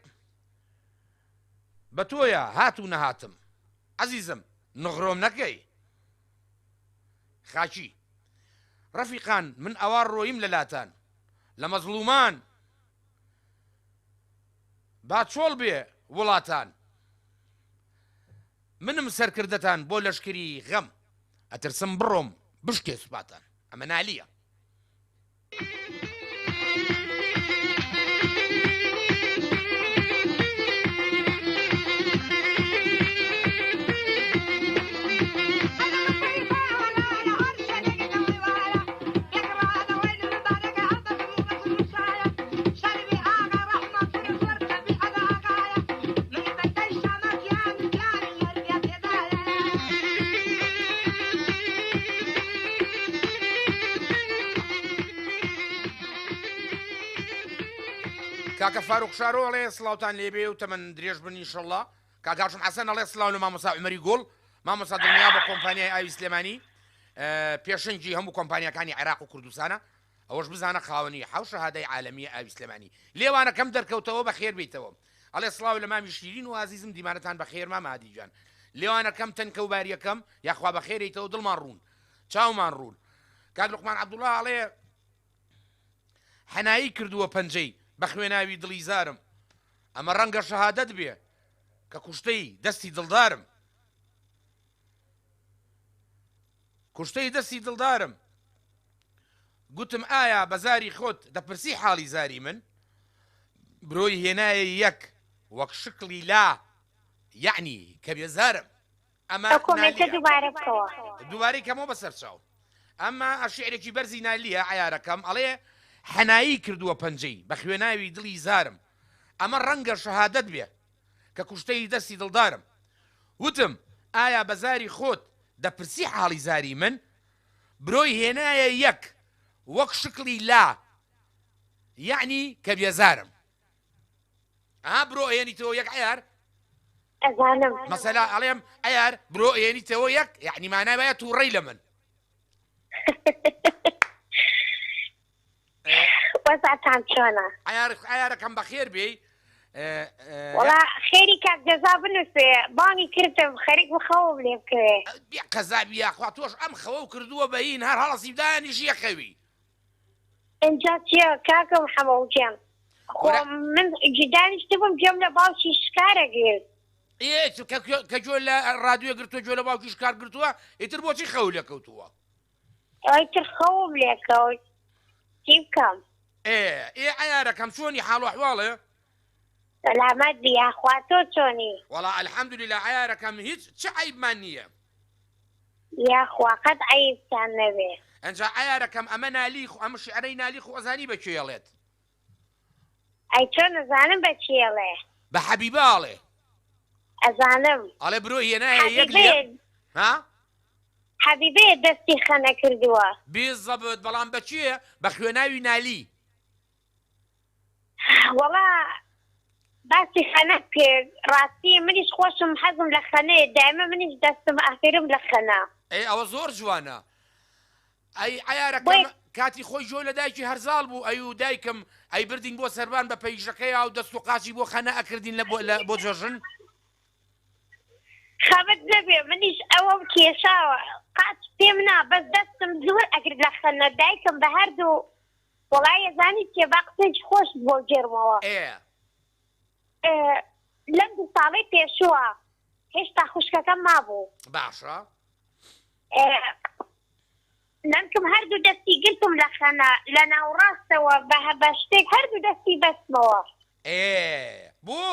S1: بە تۆیە هات و نەهاتم عەزیزم نغڕۆم نەکەی خاچی ڕەفیقان من ئەوار ڕۆیم لە لاتان لە مەزڵومان با چۆڵ بێ وڵاتان منم سەرکردەتان بۆ لەشکری غەم ئەترسم بڕۆم بشکێ سوپاتان ئەمە نالیە کاکە فاروق شارۆ ئەڵێ سڵاوتان لێبێ و تەمەن درێژ بن ئینشەڵڵا کاکاشم حەسەن ئەڵێ سڵاو لە مامۆستا عومەری گوڵ مامۆستا دڵنیا بە کۆمپانیای ئاوی سلێمانی پێشەنگی هەموو کۆمپانیەکانی عێراق و کوردستانە ئەوەش بزانە خاوەنی حەو شەهادەی عالەمیە ئاوی سلێمانی لێوانە کەم دەرکەوتەوە بەخێر بیتەوە ئەڵێ سڵاو لە مامی شیرین و عزیزم دیمانەتان بەخێر مام هادی جان لێوانە کەم تەنکە و باریەکەم یاخوا بەخێریتەوە دڵمان ڕوون چاومان ڕوون کاک لوقمان عەبدوڵڵا ئەڵێ حەنایی کردووە پەنجەی بە خوێناوی دڵی زارم ئەمە ڕەنگە شەهادەت بێ کە کوشتەی دەستی دڵدارم کوشتەی دەستی دڵدارم گوتم ئایا بەزاری خۆت دەپرسی حاڵی زاری من برۆی هێنایە یەک وەک شکلی لا یعنی کە بێزارم ئەمە دووبارەی کەمەوە بەسەر چاو ئەمە ئەشعرێکی بەرزی نالیە عیارەکەم ئەڵێ حەنایی کردووە پەنجەی بە خوێناوی دڵی زارم ئەمە ڕەنگە شەهادەت بێ کە کوشتەی دەستی دڵدارم وتم ئایا بەزاری خۆت دەپرسی حاڵی زاری من برۆی هێنایە یەک وەک شکلی لا یعنی کە بێزارم برۆ هێنیتەوە یەک عیار مەسەلا ئەڵێم ئەیار برۆ هێنیتەوە یەک یعنی مانای بایە تووڕەی لە من
S8: وەزعتان چۆنە
S1: عیارەکەم بەخێر بێ
S8: وەڵا خێری کاک جەزا بنووسێ بانی کردم خەریک بخەوم لێ بکەوێ
S1: قەزابی یاخوا تۆش ئەم خەوە و کردووە بەین هەر هەڵەسی بدایانیش یەخەوی
S8: اینجا چیە کاکەم حەمەوجێم خۆ من دانیشتبووم گوێم لە باوکی شکارە گرت
S1: کە گوێ لە ڕادیۆ گرتووە گوێ لە باوکی شکار گرتووە ئیتر بۆچی خەو لێکەوتووە
S8: ئەیتر خەوم لێکەوت چی بکەم
S1: عیارەکەم چۆنی حاڵ و ئەحواڵێ
S8: سەلامەت بی یاخوا تۆ چۆنی
S1: وەڵا الحەمدولیلا عیارەکەم هیچ چ عیبمان نییە
S8: یاخوا قەت عیبتان نەبێ
S1: ئەنجا عیارەکەم ئەمە نالیخ ئەمە شیعرەی نالیخ و ئەزانی بەکوێڵێت
S8: ئەی چۆن نەزانم بەچێڵێ
S1: بە حەبیباڵێ
S8: ئەزانم
S1: ئەڵێ برۆ هێنایە یەک لێ ها
S8: حەبیبێ دەستی خەنە کردووە
S1: بێزەبت بەڵام بەچێ بە خوێناوی نالی
S8: وەڵا باسی خەنە کرد ڕاستی منیش خۆشم حەزم لە خەنەیە دایمە منیش دەستم ئاخرم لە خەنە
S1: ئەوە زۆر جوانە ئەی عیارەکەم کاتی خۆی جۆ لە دایکی هەرزاڵ بوو ئەو دایکم ئەی بردین بۆ سەربان بە پەیژەکەی و دەست و قاچی بۆ خەنە ئەکردین بۆ جۆژن
S8: خەبت نەبێ منیش ئەوەم کێشاوە قاچ پێم نا بەس دەستم زۆر ئەگرت لە خەنە دایکم بە هەردوو وەڵای زانی تێبا قسەی خۆش بۆ جێرمەوە لەم دوو ساڵەی پێشووە هێشتا خوشکەکەم مابوو
S1: باشە
S8: نمکم هەردوو دەستی گرتم لە خەنە لە ناوڕاستەوە بە شتێک هەردوو دەستی بەستمەوە
S1: بۆ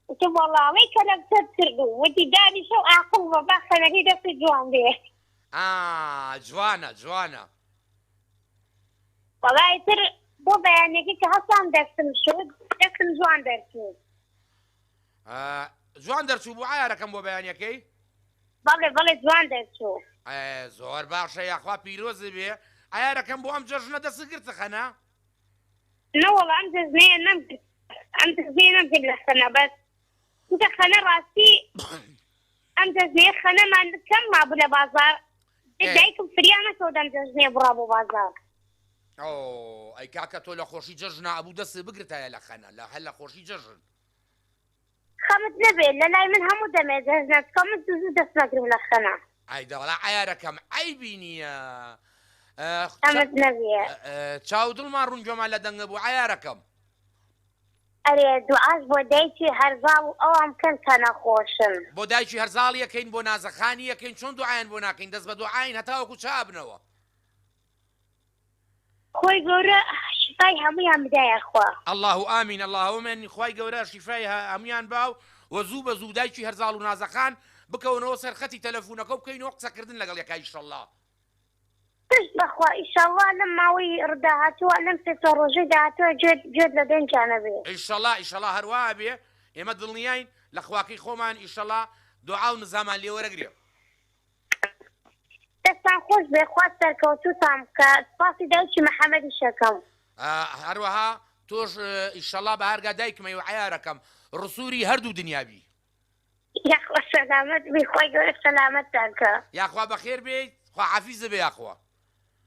S8: وتم وەڵاوەی کە لەم سەر کردو وتی دانیشە و ئاقڵ بە با خەنەکەی دەستی جوان بێ
S1: جوانە جوانە
S8: وەڵای تر بۆ بەیانێکی کە هەستان دەستم شد دەستم جوان دەرچوو
S1: جوان دەرچوو بوو عیارەکەم بۆ بەیانەکەی
S8: بەڵێ بەڵێ جوان دەرچوو
S1: زۆر باشە یاخوا پیرۆزی بێ عیارەکەم بۆ ئەم جەژنە دەست گرتە خەنە
S8: نەوەڵ ئەم جەزنەیە نەمکرد ئەم جەزنەیە نەمکرد لە خەنە بەس کە خەنە ڕاستی ئەم جەزنەیە خەنەمان کەم مابوو لە بازار دایکم فریانەکەوت ئەم جەژنەیە بڕا بۆ بازار
S1: ئەی کاکە تۆ لە خۆشی جەژنە ئەبوو دەست بگرتایە لە خەنە لە هەل لە خۆشی جەژن
S8: خەمت نەبێت لە لای من هەموو دەمێ جەژنەکە من زوو دەست نەگرم لە خەنە
S1: ئایدەوەڵا عیارەکەم عیبی نییە
S8: خەمت نەبێ
S1: چاو دڵمان ڕوونجۆمان لە دەنگە بوو عیارەکەم
S8: ئەرێ دوعاش بۆ دایکی هەرزاڵ و ئەوام کەن کە نەخۆشن
S1: بۆ دایکی هەرزاڵ یەکەین بۆ نازەخانی یەکەین چۆن دوعایان بۆ ناکەین دەست بە دوعاین هەتاوەکو چابنەوە
S8: خۆی گەورە شفای هەمویان بدایە خوا
S1: الله ئامین اللهم خوای گەورە شیفای هەمویان باو و زوو بە زوو دایکی هەرزاڵ و نازەخان بکەونەوە سەرخەتی تەلەفۆنەکە و بکەینەوە قسەکردن لەگەڵ یەکای ئیشەڵڵا
S8: پشت بەخوا ئیشەڵڵا لەم ماوەی ڕداهاتووە لەم سێ ڕۆژەی داهاتووە گوێت لە دەنجانە بێ
S1: ئیشەڵڵا هەروە بێ ئێمە دڵنیاین لە خواکەی خۆمان ئیشەڵڵا دوعا و نزامان لێ وەرەگرێ
S8: دەستان خۆش بێ خوا سەرکەوتووتان کە سپاسی دایکی محەممەدی شەکەم
S1: هەروەها تۆش ئیشەڵڵا بە هەرگا دایکمە و عیارەکەم ڕسووری هەردوو دنیابی
S8: یاخوا سەلامەت بێ خوای گەورە سەلامەتتان کە
S1: یاخوا بەخێر بێیت خوا حەفیزە بێ یاخوا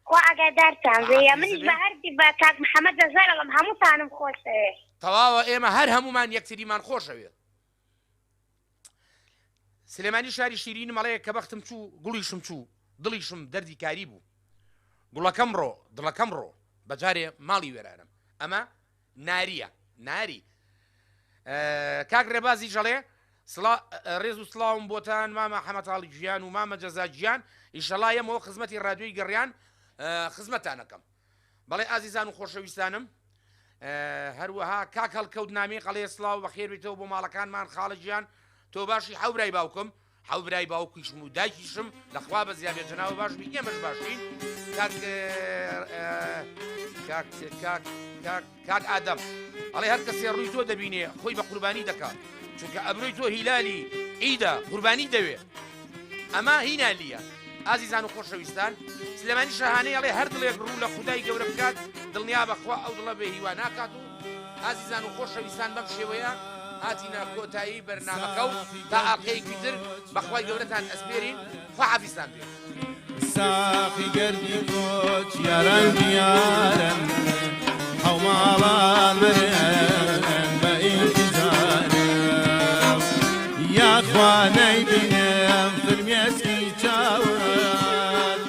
S8: خوا ئاگادارتان بێ منیش بە هەردی بە کاک محەممەد دەزارەڵم هەمووتانم خۆشەوێ
S1: تەواوە ئێمە هەر هەمومان یەکتریمان خۆشەوێت سلێمانی شاری شیرین مەڵەیە کە بەختم چوو گوڵیشم چوو دڵیشم دەردی کاری بوو گوڵەکەم ڕۆ دڵەکەم ڕۆ بەجارێ ماڵی وێرانم ئەمە ناریە ناری کاک ڕێبازی ژەڵێ ڕێز و سڵاوم بۆتان مامە حەمەتاڵی گیان و مامە جەزاجیان ئیشەڵا ئێمەوە خزمەتی ڕادیۆی گەڕیان خزمەتانەکەم بەڵێ ئازیزان و خۆشەویستانم هەروەها کاک هەڵکەوت نامی قەڵێ سڵاو بەخێر بێتەوە بۆ ماڵەکانمان خاڵەجیان تۆ باشی حەورای باوکم حەورای باوکیشم و دایکیشم لەخوا بە زیابێتەناوە باشبی ئێمەش باشین کاک ئادەم ئەڵێ هەر کەسێ ڕووی تۆ دەبینێ خۆی بە قوربانی دەکات چونکە ئەبرووی تۆ هیلالی عیدە قوربانی دەوێ ئەمە هینالیە ئازیزان و خۆشەویستان سلێمانی شەهانەی ئەڵێ هەر دڵێک ڕوو لە خودای گەورە بکات دڵنیا بەخوا ئەو دڵە بێ هیوا ناکات و ئازیزان و خۆشەویستان بەم شێوەیە هاتینە کۆتایی بەرنامەکە و تا ئاڵقەیەکی تر بەخوای گەورەتان ئەسپێرین خوا حەفیزتان بێ
S9: ساقی گەردی کۆچ یاران دیارن هەوماڵان برێن بە ئینتیزارم یاخوا نەیبینم فرمێسکی چاوت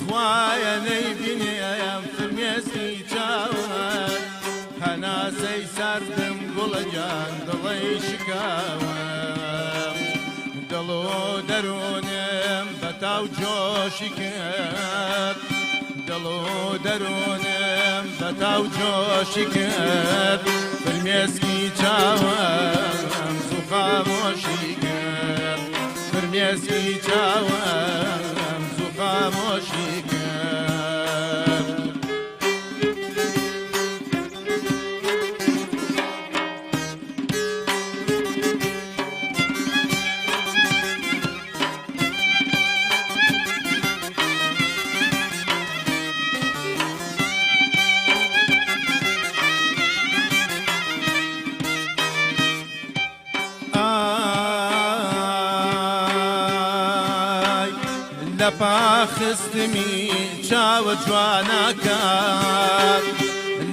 S9: خوایە نەیبینێم فرمێسکی چاوت هەناسەی ساردم گوڵە جان دڵی شکاوم دڵ و دەروونم بەتاو جۆشی کرد دڵ و دەروونم بەتاو جۆشی کرد فرمێسکی چاوم زوو خامۆشی کرد فرمێسکی چاوم زوو خامۆشی کرد لەپاخستمی چاوە جوانەکات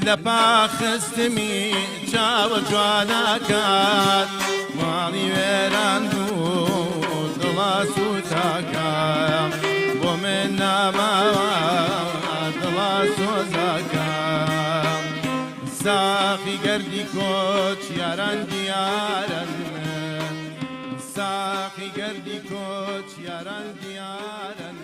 S9: لەپاخستمی چاوە جوانەکات ماڵی وێران دوو دڵا سوتاکەم بۆ من ناماوە دڵا سۆزەکەم ساقی گەردی کۆچ یاران دیارن ساقی گەردی کۆچ یاران دیارن